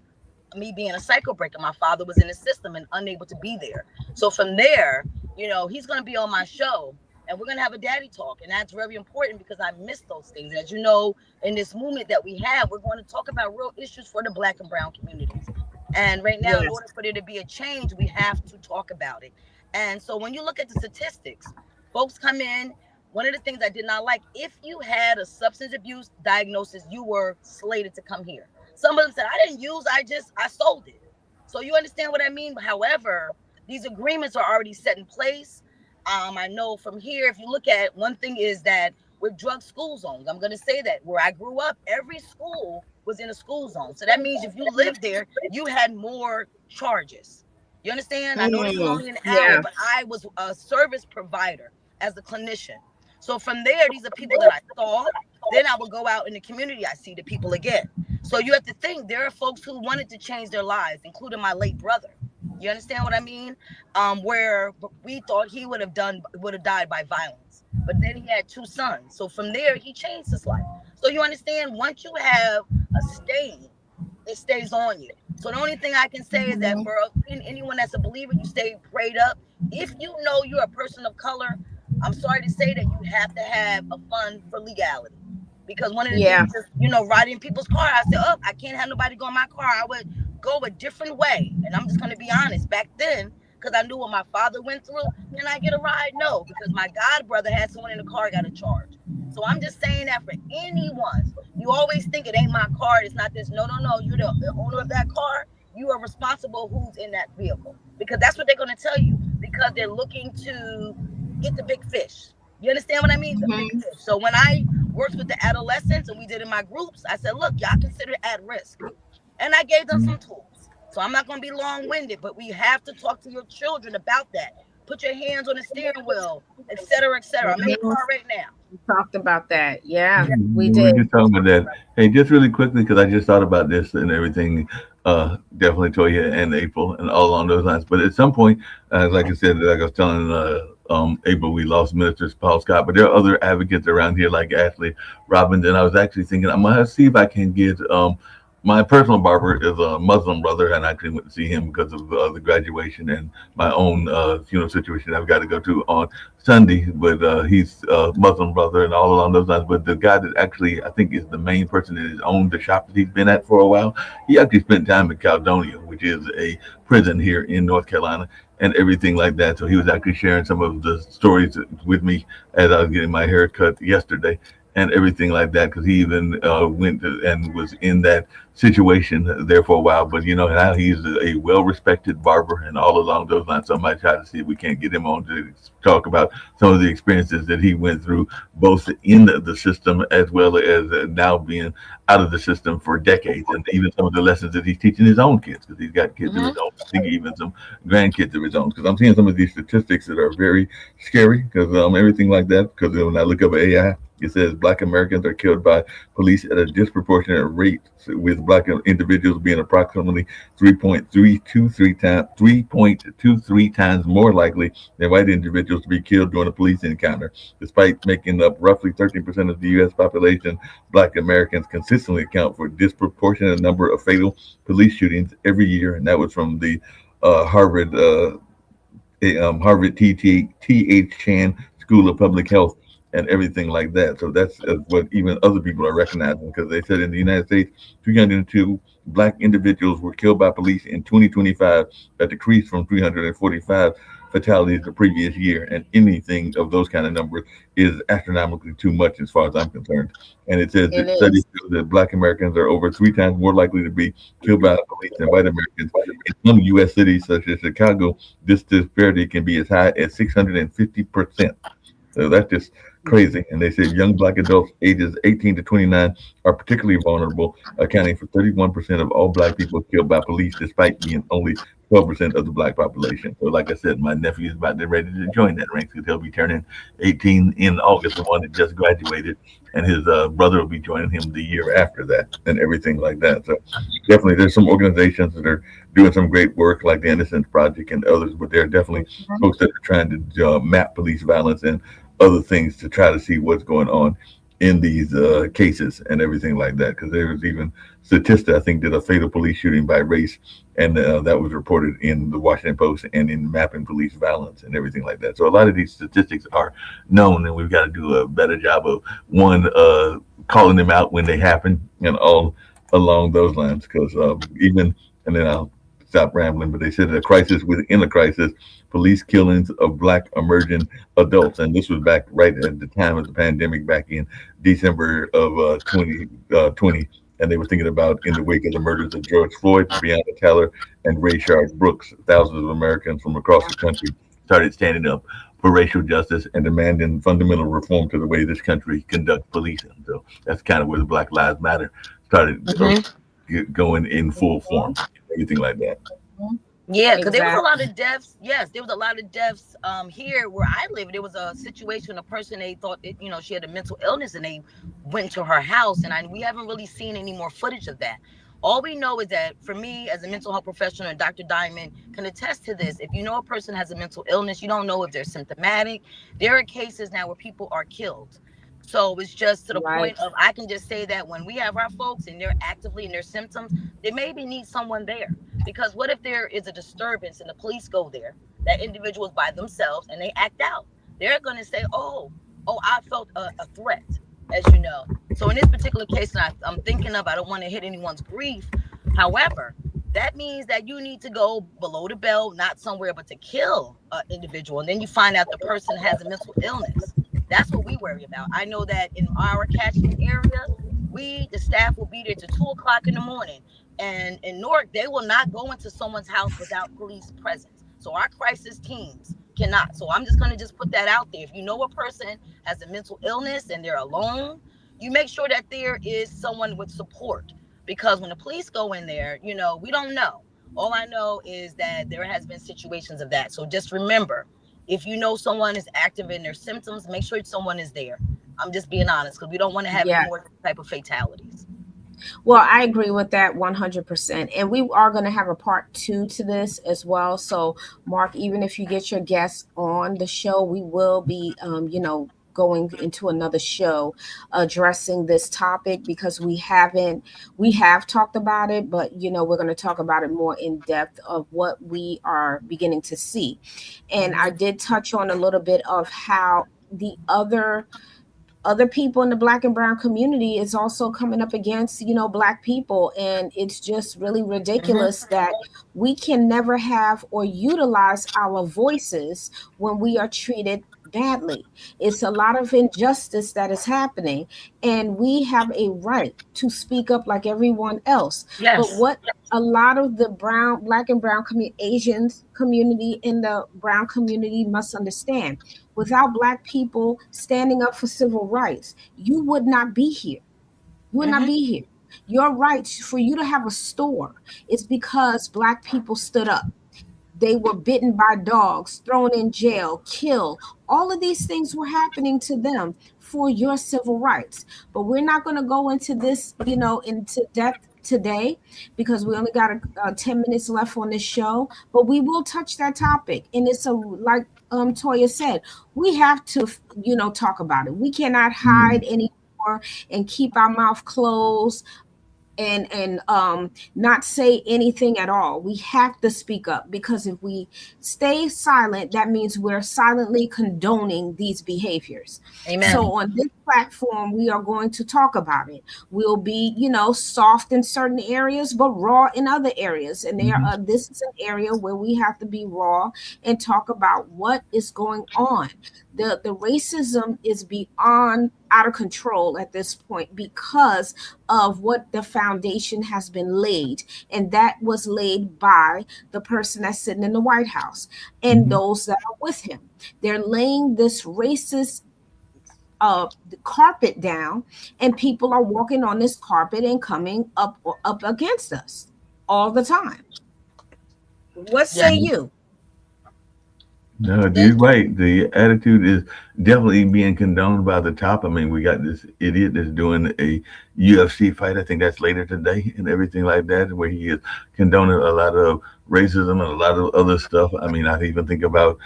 me being a cycle breaker. My father was in the system and unable to be there. So from there, he's going to be on my show, and we're going to have a daddy talk. And that's very important, because I miss those things. As you know, in this movement that we have, we're going to talk about real issues for the Black and brown communities. And right now, in order for there to be a change, we have to talk about it. And so when you look at the statistics, folks come in. One of the things I did not like, if you had a substance abuse diagnosis, you were slated to come here. Some of them said, I didn't use, I sold it. So you understand what I mean? However, these agreements are already set in place. I know from here, if you look at, one thing is that with drug school zones, I'm going to say that where I grew up, every school was in a school zone. So that means if you lived there, you had more charges. You understand? I know this is only an hour, but I was a service provider as a clinician. So from there, these are people that I saw. Then I will go out in the community. I see the people again. So you have to think, there are folks who wanted to change their lives, including my late brother. You understand what I mean? Where we thought he would have died by violence, but then he had 2 sons. So from there, he changed his life. So you understand, once you have a stain, it stays on you. So the only thing I can say is that for anyone that's a believer, you stay prayed up. If you know you're a person of color, I'm sorry to say that you have to have a fund for legality. Because one of the things is, riding in people's car, I said, I can't have nobody go in my car. I would go a different way. And I'm just going to be honest. Back then, because I knew what my father went through, can I get a ride? No, because my god brother had someone in the car, got a charge. So I'm just saying that for anyone, you always think it ain't my car, it's not this. No. You're the owner of that car. You are responsible who's in that vehicle. Because that's what they're going to tell you. Because they're looking to get the big fish. You understand what I mean? The big fish. So when I worked with the adolescents and we did in my groups, I said, look, y'all consider at risk. And I gave them some tools. So I'm not going to be long-winded, but we have to talk to your children about that. Put your hands on the steering wheel, et cetera, et cetera. I'm in the car right now. We talked about that. Yeah, we We were did. just talking about that. Hey, just really quickly, because I just thought about this and everything. Definitely Toya and April and all along those lines. But at some point, like I said, like I was telling April, we lost Minister Paul Scott, but there are other advocates around here like Ashley Robbins. And I was actually thinking I'm gonna see if I can get my personal barber is a Muslim brother, and I actually went to see him because of the graduation and my own funeral situation I've got to go to on Sunday. But he's a Muslim brother and all along those lines. But the guy that actually I think is the main person that has owned the shop that he's been at for a while, he actually spent time in Caledonia, which is a prison here in North Carolina and everything like that. So he was actually sharing some of the stories with me as I was getting my hair cut yesterday and everything like that, because he even went to, and was in that situation there for a while. But now he's a well-respected barber and all along those lines. So I might try to see if we can't get him on to talk about some of the experiences that he went through, both in the system as well as now being out of the system for decades, and even some of the lessons that he's teaching his own kids, because he's got kids of his own. I think even some grandkids of his own. Because I'm seeing some of these statistics that are very scary, because everything like that. Because when I look up AI, it says Black Americans are killed by police at a disproportionate rate, with Black individuals being approximately 3.23 times more likely than white individuals to be killed during a police encounter. Despite making up roughly 13% of the U.S. population, Black Americans consistently account for a disproportionate number of fatal police shootings every year, and that was from the Harvard T.H. Chan School of Public Health and everything like that. So that's what even other people are recognizing, because they said in the United States, 302 Black individuals were killed by police in 2025, a decrease from 345 fatalities the previous year. And anything of those kind of numbers is astronomically too much as far as I'm concerned. And it says It that studies is. show that Black Americans are over 3 times more likely to be killed by police than white Americans. In some U.S. cities, such as Chicago, this disparity can be as high as 650%. So that's just crazy. And they said young Black adults ages 18 to 29 are particularly vulnerable, accounting for 31% of all Black people killed by police, despite being only 12% of the Black population. So, like I said, my nephew is about to ready to join that ranks, because he'll be turning 18 in August, the one that just graduated, and his brother will be joining him the year after that, and everything like that. So, definitely, there's some organizations that are doing some great work, like the Innocence Project and others, but there are definitely folks that are trying to map police violence and other things to try to see what's going on in these cases and everything like that. Because there was even Statista, I think, did a fatal police shooting by race, and that was reported in the Washington Post and in mapping police violence and everything like that. So a lot of these statistics are known, and we've got to do a better job of one calling them out when they happen and all along those lines. Because even, and then I'll stop rambling, but they said a crisis within a crisis, police killings of Black emerging adults. And this was back right at the time of the pandemic, back in December of 2020. And they were thinking about, in the wake of the murders of George Floyd, Breonna Taylor, and Rayshard Brooks, thousands of Americans from across the country started standing up for racial justice and demanding fundamental reform to the way this country conducts policing. So that's kind of where the Black Lives Matter started going in full form, everything like that. Yeah, because there was a Exactly. lot of deaths. Yes, there was a lot of deaths here where I live. There was a situation, a person, they thought that, she had a mental illness, and they went to her house, and we haven't really seen any more footage of that. All we know is that, for me as a mental health professional, and Dr. Diamond can attest to this, if you know a person has a mental illness, you don't know if they're symptomatic. There are cases now where people are killed. So it's just to the Right. point of, I can just say that when we have our folks and they're actively in their symptoms, they maybe need someone there. Because what if there is a disturbance and the police go there, that individual is by themselves and they act out? They're going to say, oh, I felt a threat, as you know. So in this particular case, and I'm thinking of, I don't want to hit anyone's grief. However, that means that you need to go below the belt, not somewhere, but to kill an individual. And then you find out the person has a mental illness. That's what we worry about. I know that in our catchment area, the staff will be there till 2 o'clock in the morning. And in Newark, they will not go into someone's house without police presence. So our crisis teams cannot. So I'm just going to just put that out there. If you know a person has a mental illness and they're alone, you make sure that there is someone with support, because when the police go in there, we don't know. All I know is that there has been situations of that. So just remember, if you know someone is active in their symptoms, make sure someone is there. I'm just being honest, because we don't want to have any Yeah. more type of fatalities. Well, I agree with that 100%. And we are going to have a part two to this as well. So, Mark, even if you get your guests on the show, we will be, going into another show addressing this topic, because we have talked about it, but we're going to talk about it more in depth of what we are beginning to see. And I did touch on a little bit of how the other people in the black and brown community is also coming up against black people, and it's just really ridiculous that we can never have or utilize our voices when we are treated badly. It's a lot of injustice that is happening, and we have a right to speak up like everyone else. But Yes. what a lot of the black and brown Asians community in the brown community must understand: without black people standing up for civil rights, you would not be here. You would not be here. Your rights for you to have a store is because black people stood up. They were bitten by dogs, thrown in jail, killed. All of these things were happening to them for your civil rights. But we're not going to go into this, into depth today, because we only got 10 minutes left on this show. But we will touch that topic. And it's like Toya said, we have to, talk about it. We cannot hide anymore and keep our mouth closed and not say anything at all. We have to speak up, because if we stay silent, that means we're silently condoning these behaviors. Amen. So on this platform, we are going to talk about it. We'll be, soft in certain areas, but raw in other areas. And this is an area where we have to be raw and talk about what is going on. The racism is beyond out of control at this point, because of what the foundation has been laid, and that was laid by the person that's sitting in the White House and those that are with him. They're laying this racist carpet down, and people are walking on this carpet and coming up against us all the time. What say you? No, you're right. The attitude is definitely being condoned by the top. I mean, we got this idiot that's doing a UFC fight. I think that's later today and everything like that, where he is condoning a lot of racism and a lot of other stuff. I mean, I even think about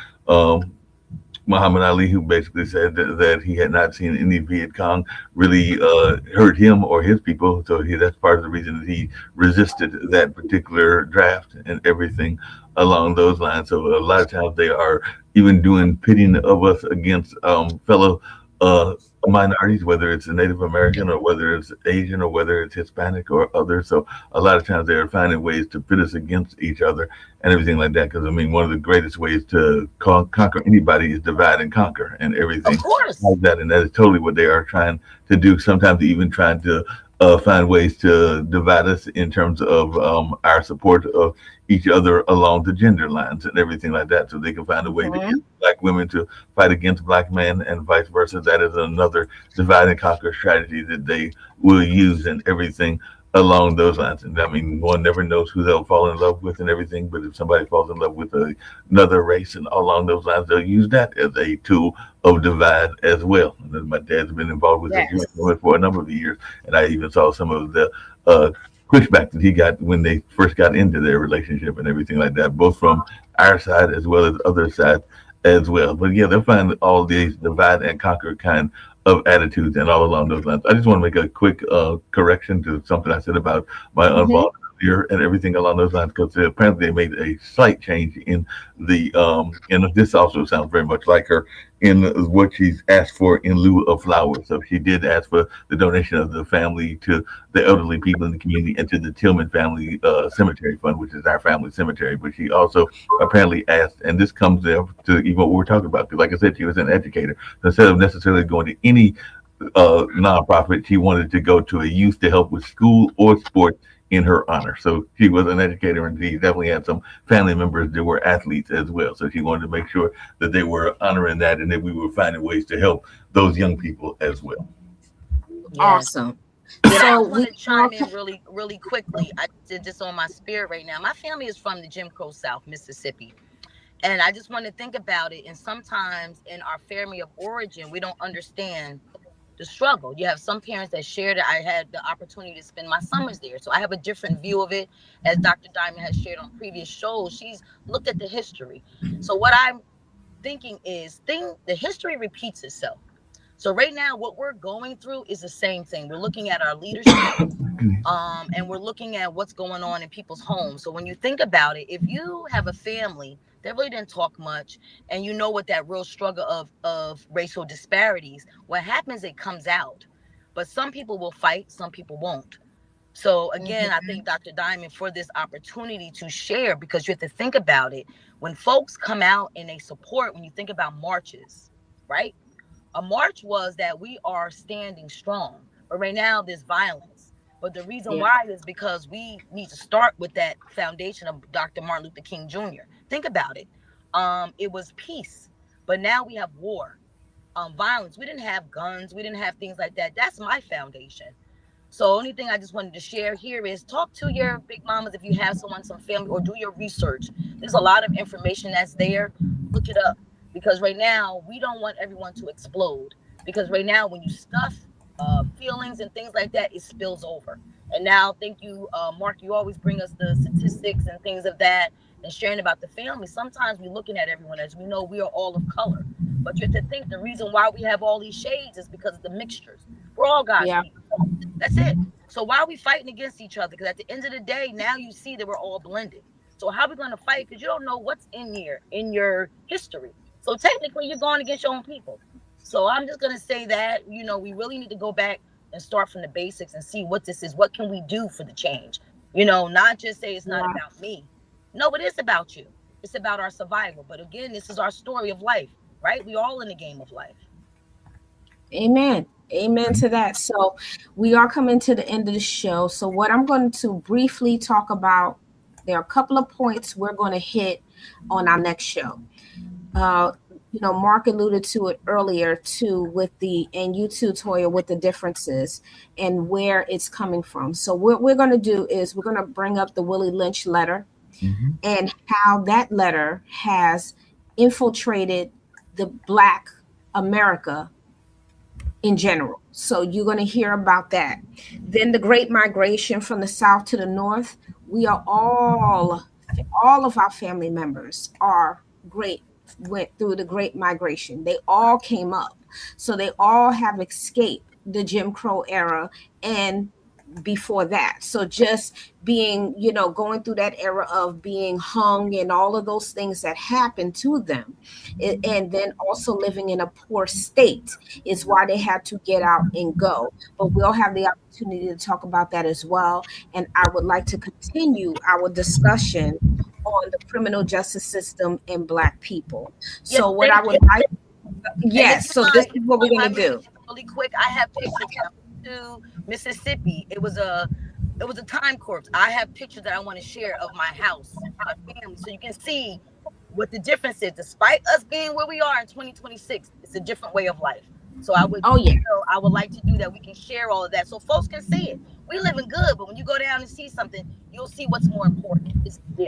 Muhammad Ali, who basically said that he had not seen any Viet Cong really hurt him or his people. So that's part of the reason that he resisted that particular draft and everything along those lines. So a lot of times they are even doing pitting of us against fellow minorities, whether it's a Native American or whether it's Asian or whether it's Hispanic or others. So a lot of times they are finding ways to pit us against each other and everything like that. Because I mean, one of the greatest ways to conquer anybody is divide and conquer and everything Of course. like that. And that is totally what they are trying to do. Sometimes even trying to find ways to divide us in terms of our support of each other along the gender lines and everything like that. So they can find a way to get black women to fight against black men and vice versa. That is another divide and conquer strategy that they will use and everything along those lines. And I mean, one never knows who they'll fall in love with and everything. But if somebody falls in love with another race and along those lines, they'll use that as a tool of divide as well. And my dad's been involved with this for a number of years. And I even saw some of the pushback that he got when they first got into their relationship and everything like that, both from our side as well as other sides as well. But yeah, they'll find all these divide and conquer kind of attitudes and all along those lines. I just want to make a quick correction to something I said about my unborn earlier and everything along those lines, because apparently they made a slight change in the and this also sounds very much like her in what she's asked for in lieu of flowers. So she did ask for the donation of the family to the elderly people in the community and to the Tillman Family Cemetery Fund, which is our family cemetery. But she also apparently asked, and this comes to even what we're talking about, because like I said, she was an educator. So instead of necessarily going to any nonprofit, she wanted to go to a youth to help with school or sports in her honor. So she was an educator, and she definitely had some family members that were athletes as well. So she wanted to make sure that they were honoring that, and that we were finding ways to help those young people as well. Yes. Awesome. Yeah, I So just want we to chime in really quickly. I did this on my spirit right now. My family is from the Jim Crow South, Mississippi. And I just want to think about it. And sometimes in our family of origin, we don't understand the struggle. You have some parents that shared it. I had the opportunity to spend my summers there. So I have a different view of it. As Dr. Diamond has shared on previous shows, she's looked at the history. So what I'm thinking is the history repeats itself. So right now, what we're going through is the same thing. We're looking at our leadership, and we're looking at what's going on in people's homes. So when you think about it, if you have a family that really didn't talk much, and you know what that real struggle of racial disparities, what happens, it comes out. But some people will fight, some people won't. So again, I thank Dr. Diamond for this opportunity to share, because you have to think about it. When folks come out and they support, when you think about marches, right? A march was that we are standing strong. But right now there's violence. But the reason Yeah. why is because we need to start with that foundation of Dr. Martin Luther King Jr. Think about it. It was peace, but now we have war, violence. We didn't have guns. We didn't have things like that. That's my foundation. So only thing I just wanted to share here is talk to your big mamas if you have someone, some family, or do your research. There's a lot of information that's there. Look it up, because right now we don't want everyone to explode. Because right now, when you stuff feelings and things like that, it spills over. And now, thank you, Mark. You always bring us the statistics and things of that, and sharing about the family. Sometimes we're looking at everyone as we know we are all of color, but you have to think the reason why we have all these shades is because of the mixtures. We're all God's Yeah. people. That's it. So why are we fighting against each other? Because at the end of the day, now you see that we're all blended. So how are we going to fight? Because you don't know what's in your history. So technically, you're going against your own people. So I'm just going to say that, we really need to go back and start from the basics and see what this is. What can we do for the change? Not just say it's not Yeah. about me. No, it is about you. It's about our survival. But again, this is our story of life, right? We're all in the game of life. Amen. Amen to that. So we are coming to the end of the show. So what I'm going to briefly talk about, there are a couple of points we're going to hit on our next show. Mark alluded to it earlier too, and you too, Toya, with the differences and where it's coming from. So what we're going to do is we're going to bring up the Willie Lynch letter, and how that letter has infiltrated the Black America in general. So you're going to hear about that. Then the Great Migration from the South to the North. We are all of our family members went through the Great Migration. They all came up. So they all have escaped the Jim Crow era and before that. So just being, going through that era of being hung and all of those things that happened to them. And then also living in a poor state is why they had to get out and go. But we'll have the opportunity to talk about that as well. And I would like to continue our discussion on the criminal justice system and Black people. So what I would like, yes, so this is what we're going to do. Really quick, I have pictures to Mississippi. It was a time corpse. I have pictures that I want to share of my house, my family, so you can see what the difference is. Despite us being where we are in 2026, it's a different way of life. So I would, I would like to do that. We can share all of that so folks can see it. We living good, but when you go down and see something, you'll see what's more important.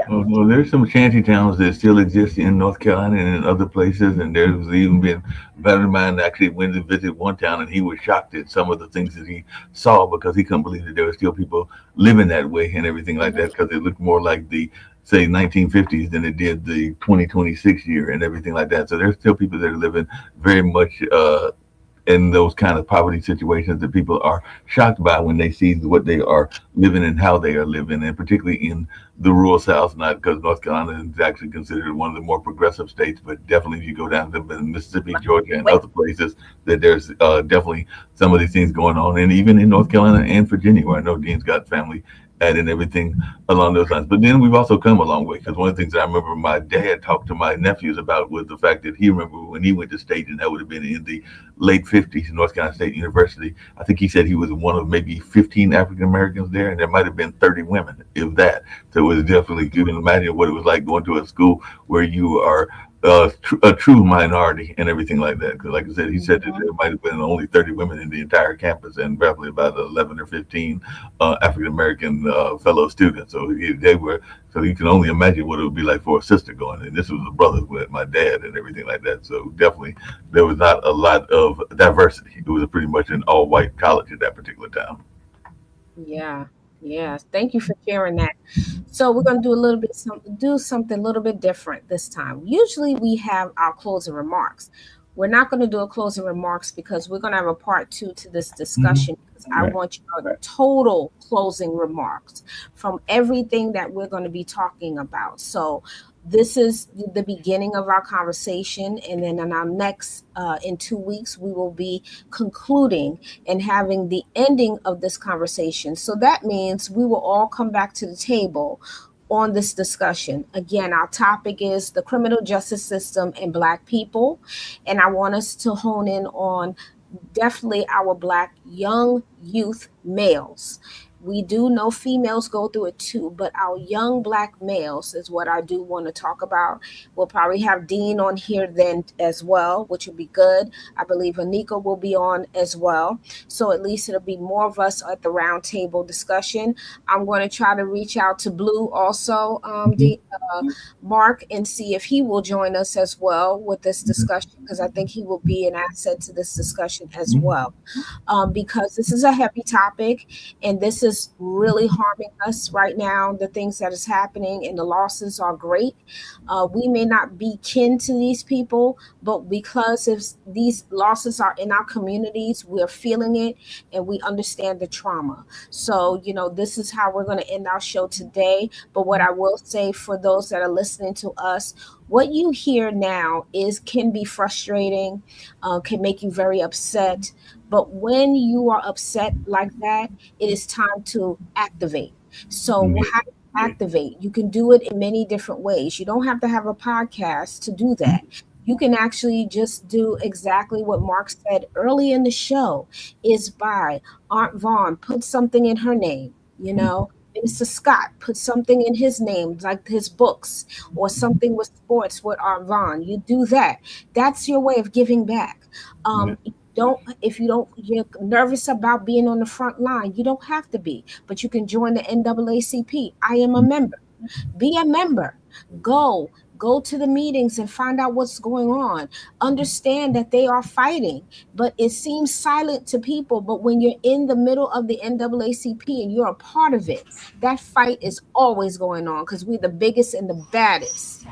Well, there's some shanty towns that still exist in North Carolina and in other places, and there's even been a friend of mine actually went to visit one town, and he was shocked at some of the things that he saw, because he couldn't believe that there were still people living that way and everything like that, because it looked more like the, say, 1950s than it did the 2026 year and everything like that. So there's still people that are living very much in those kind of poverty situations that people are shocked by when they see what they are living and how they are living, and particularly in the rural South. Not because North Carolina is actually considered one of the more progressive states, but definitely if you go down to Mississippi, Georgia, and other places, that there's definitely some of these things going on. And even in North Carolina and Virginia, where I know Dean's got family, at and everything along those lines. But then we've also come a long way, because one of the things that I remember my dad talked to my nephews about was the fact that he remember when he went to state, and that would have been in the late 50s, North Carolina State University. I think he said he was one of maybe 15 African Americans there, and there might have been 30 women, if that. So it was definitely, you can imagine what it was like going to a school where you are a true minority and everything like that. Because, like I said, he said that there might have been only 30 women in the entire campus, and probably about 11 or 15 African American fellow students. So they were. So you can only imagine what it would be like for a sister going. And this was a brother with my dad and everything like that. So definitely, there was not a lot of diversity. It was pretty much an all-white college at that particular time. Yeah, yeah. Thank you for sharing that. So we're gonna do a little bit do something a little bit different this time. Usually we have our closing remarks. We're not going to do a closing remarks because we're going to have a part two to this Hmm. discussion. Because I Right. want your total closing remarks from everything that we're going to be talking about. So this is the beginning of our conversation, and then in our next in 2 weeks we will be concluding and having the ending of this conversation. So that means we will all come back to the table on this discussion. Again, our topic is the criminal justice system and Black people. And I want us to hone in on definitely our Black young youth males. We do know females go through it too, but our young Black males is what I do want to talk about. We'll probably have Dean on here then as well, which will be good. I believe Anika will be on as well. So at least it'll be more of us at the round table discussion. I'm going to try to reach out to Blue also, Hmm. Mark, and see if he will join us as well with this discussion, because I think he will be an asset to this discussion as well, because this is a heavy topic and this is really harming us right now. The things that is happening and the losses are great. We may not be kin to these people, but because if these losses are in our communities, we're feeling it and we understand the trauma. So, this is how we're going to end our show today. But what I will say for those that are listening to us, what you hear now is can be frustrating, can make you very upset. But when you are upset like that, it is time to activate. So, Yeah. how do you activate? You can do it in many different ways. You don't have to have a podcast to do that. You can actually just do exactly what Mark said early in the show is by Aunt Vaughn, put something in her name, Mr. Scott, put something in his name, like his books, or something with sports with Aunt Vaughn. You do that. That's your way of giving back. Yeah. Don't if you don't you're nervous about being on the front line, you don't have to be, but you can join the NAACP. I am a member. Be a member. Go to the meetings and find out what's going on. Understand that they are fighting, but it seems silent to people. But when you're in the middle of the NAACP and you're a part of it, that fight is always going on because we're the biggest and the baddest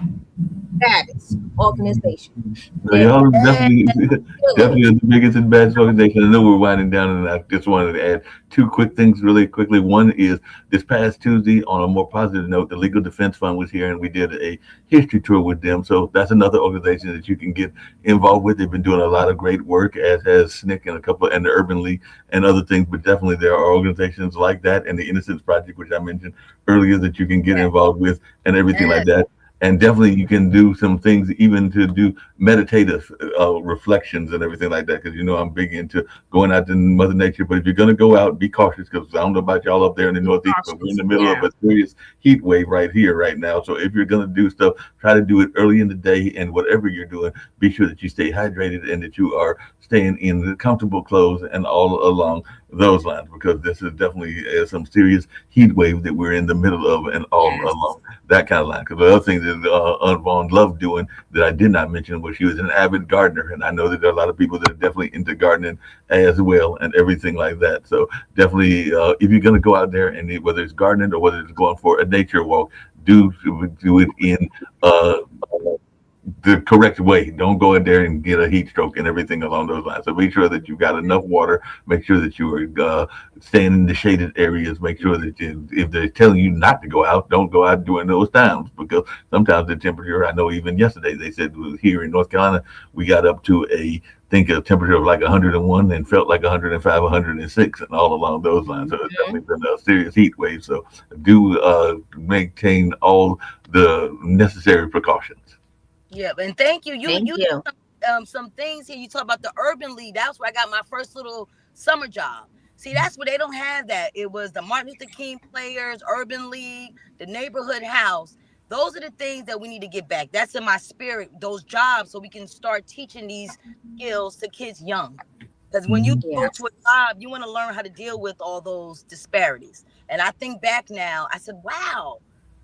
organization. No, And y'all And definitely, feeling definitely are the biggest and baddest organization. I know we're winding down, and I just wanted to add two quick things really quickly. One is this past Tuesday, on a more positive note, the Legal Defense Fund was here, and we did a history tour with them. So that's another organization that you can get involved with. They've been doing a lot of great work, as has SNCC and a couple, and the Urban League and other things. But definitely, there are organizations like that, and the Innocence Project, which I mentioned earlier, that you can get involved with, and everything like yes, that. And definitely you can do some things even to do meditative reflections and everything like that, because I'm big into going out to Mother Nature. But if you're going to go out, be cautious, because I don't know about y'all up there in the Northeast, but we're in cautious. the middle of Yeah. a serious heat wave right here right now. So if you're going to do stuff, try to do it early in the day, and whatever you're doing, be sure that you stay hydrated and that you are staying in the comfortable clothes and all along those lines, because this is definitely some serious heat wave that we're in the middle of, and all Yes. along that kind of line. Because the other thing that Aunt Vaughn loved doing that I did not mention was she was an avid gardener, and I know that there are a lot of people that are definitely into gardening as well and everything like that. So definitely, if you're going to go out there, and whether it's gardening or whether it's going for a nature walk, do it in uh, the correct way. Don't go in there and get a heat stroke and everything along those lines. So make sure that you've got enough water. Make sure that you are staying in the shaded areas. Make sure that if they're telling you not to go out, don't go out during those times, because sometimes the temperature. I know even yesterday they said here in North Carolina we got up to a temperature of like 101 and felt like 105, 106, and all along those lines. So it's definitely been a serious heat wave. So do maintain all the necessary precautions. Yeah, and thank you. Thank You you. some things here. You talk about the urban league. That's where I got my first little summer job. See, that's where they don't have that. It was the Martin Luther King Players, Urban League, the neighborhood house. Those are the things that we need to get back. That's in my spirit, those jobs, so we can start teaching these skills to kids young. Because when you Mhm. go Yes. to a job, you want to learn how to deal with all those disparities. And I think back now, I said, wow,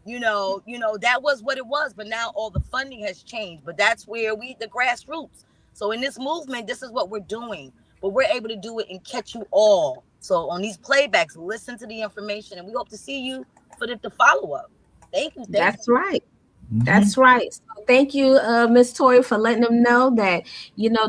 that was what it was. But now all the funding has changed. But that's where the grassroots. So in this movement, this is what we're doing. But we're able to do it and catch you all. So on these playbacks, listen to the information, and we hope to see you for the follow up. Thank you. Thank That's right. Mhm. That's right. So thank you, Miss Toya, for letting them know that,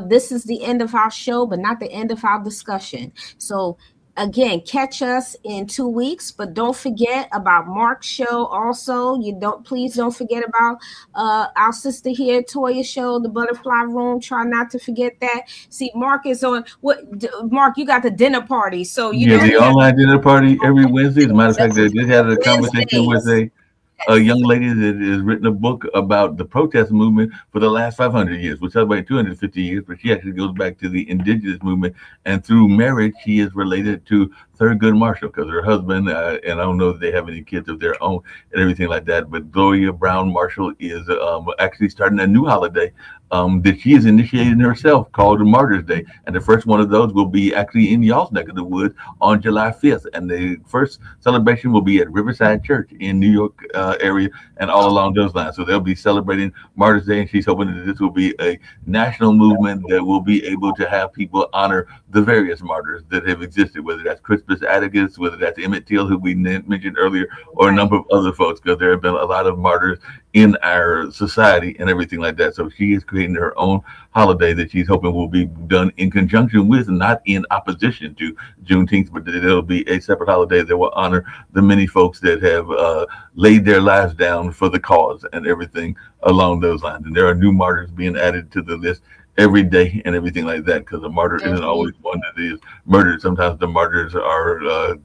this is the end of our show, but not the end of our discussion. So again, catch us in 2 weeks, but don't forget about Mark's show also. Please don't forget about our sister here, Toya show, the Butterfly Room. Try not to forget that. See, Mark is on Mark, you got the dinner party. So Yeah, the he has online dinner party every Wednesday. As a matter of fact, I you. just had a conversation with Wednesdays. a Yes. young lady that has written a book about the protest movement for the last 500 years. We celebrate 250 years, but she actually goes back to the indigenous movement. And through marriage, she is related to Thurgood Marshall because her husband, and I don't know if they have any kids of their own and everything like that, but Gloria Brown Marshall is actually starting a new holiday that she is initiating herself called Martyrs Day. And the first one of those will be actually in y'all's neck of the woods on July 5th. And the first celebration will be at Riverside Church in New York area and all along those lines. So they'll be celebrating Martyrs Day, and she's hoping that this will be a national movement that will be able to have people honor the various martyrs that have existed, whether that's Crispus Attucks, whether that's Emmett Till, who we mentioned earlier, or a right. number of other folks, because there have been a lot of martyrs in our society and everything like that. So she is creating her own holiday that she's hoping will be done in conjunction with, not in opposition to Juneteenth, but that it'll be a separate holiday that will honor the many folks that have laid their lives down for the cause and everything along those lines. And there are new martyrs being added to the list every day and everything like that, because a martyr isn't Mhm. always one that is murdered. Sometimes the martyrs are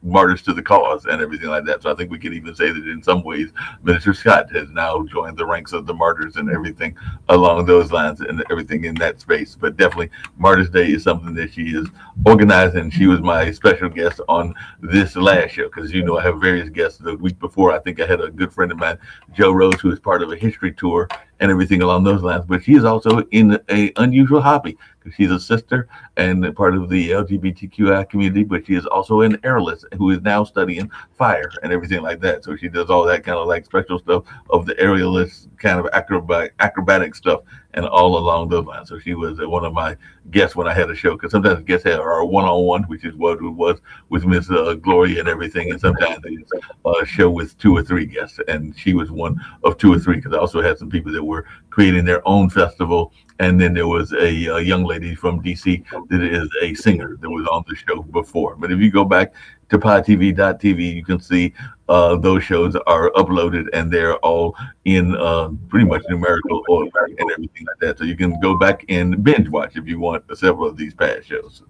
martyrs to the cause and everything like that. So I think we can even say that in some ways, Minister Scott has now joined the ranks of the martyrs and everything along those lines and everything in that space. But definitely, Martyrs Day is something that she is organizing. She was my special guest on this last show because I have various guests. The week before, I think I had a good friend of mine, Joe Rose, who is part of a history tour and everything along those lines. But she is also in a unusual hobby because she's a sister and part of the LGBTQI community, but she is also an airless who is now studying fire and everything like that. So she does all that kind of like special stuff of the aerialist kind of acrobatic stuff and all along those lines. So she was one of my guests when I had a show, because sometimes guests are one-on-one, which is what it was with Miss Gloria and everything, and sometimes it's a show with two or three guests, and she was one of two or three, because I also had some people that were creating their own festival. And then there was a young lady from DC that is a singer that was on the show before. But if you go back to podtv.tv, you can see those shows are uploaded and they're all in pretty much numerical order and everything like that. So you can go back and binge watch if you want several of these past shows.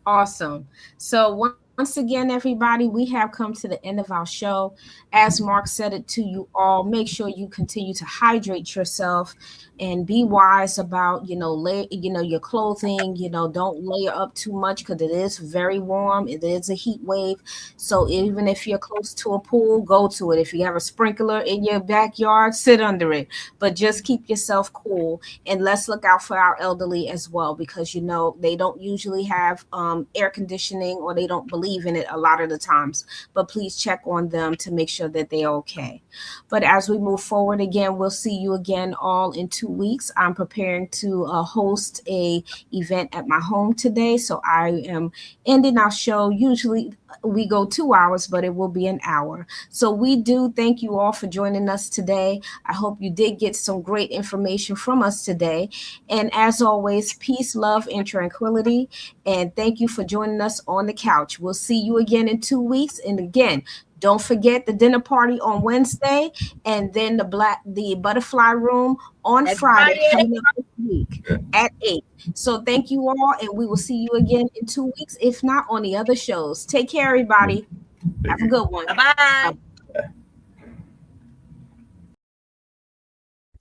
Awesome. So once again, everybody, we have come to the end of our show. As Mark said it to you all, make sure you continue to hydrate yourself and be wise about, your clothing. Don't layer up too much because it is very warm. It is a heat wave. So even if you're close to a pool, go to it. If you have a sprinkler in your backyard, sit under it. But just keep yourself cool, and let's look out for our elderly as well, because they don't usually have air conditioning, or they don't believe in it a lot of the times. But please check on them to make sure that they're okay. But as we move forward, again, we'll see you again all in 2 weeks. I'm preparing to host a event at my home today, so I am ending our show usually we go 2 hours, but it will be an hour. So we do thank you all for joining us today. I hope you did get some great information from us today. And as always, peace, love, and tranquility. And thank you for joining us on the couch. We'll see you again in 2 weeks. And again, don't forget the dinner party on Wednesday, and then the butterfly room on Next Friday Friday. coming up this week at 8. So thank you all, and we will see you again in 2 weeks, if not on the other shows. Take care, everybody. Have a good one. Bye-bye.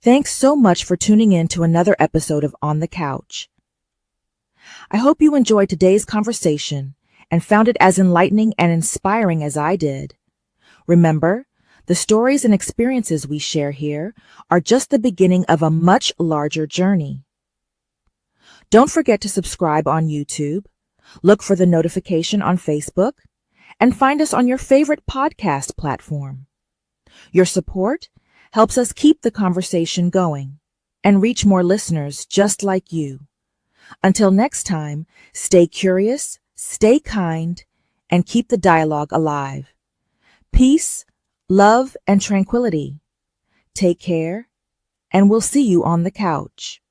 Thanks so much for tuning in to another episode of On the Couch. I hope you enjoyed today's conversation and found it as enlightening and inspiring as I did. Remember, the stories and experiences we share here are just the beginning of a much larger journey. Don't forget to subscribe on YouTube, look for the notification on Facebook, and find us on your favorite podcast platform. Your support helps us keep the conversation going and reach more listeners just like you. Until next time, stay curious, stay kind, and keep the dialogue alive. Peace, love, and tranquility. Take care, and we'll see you on the couch.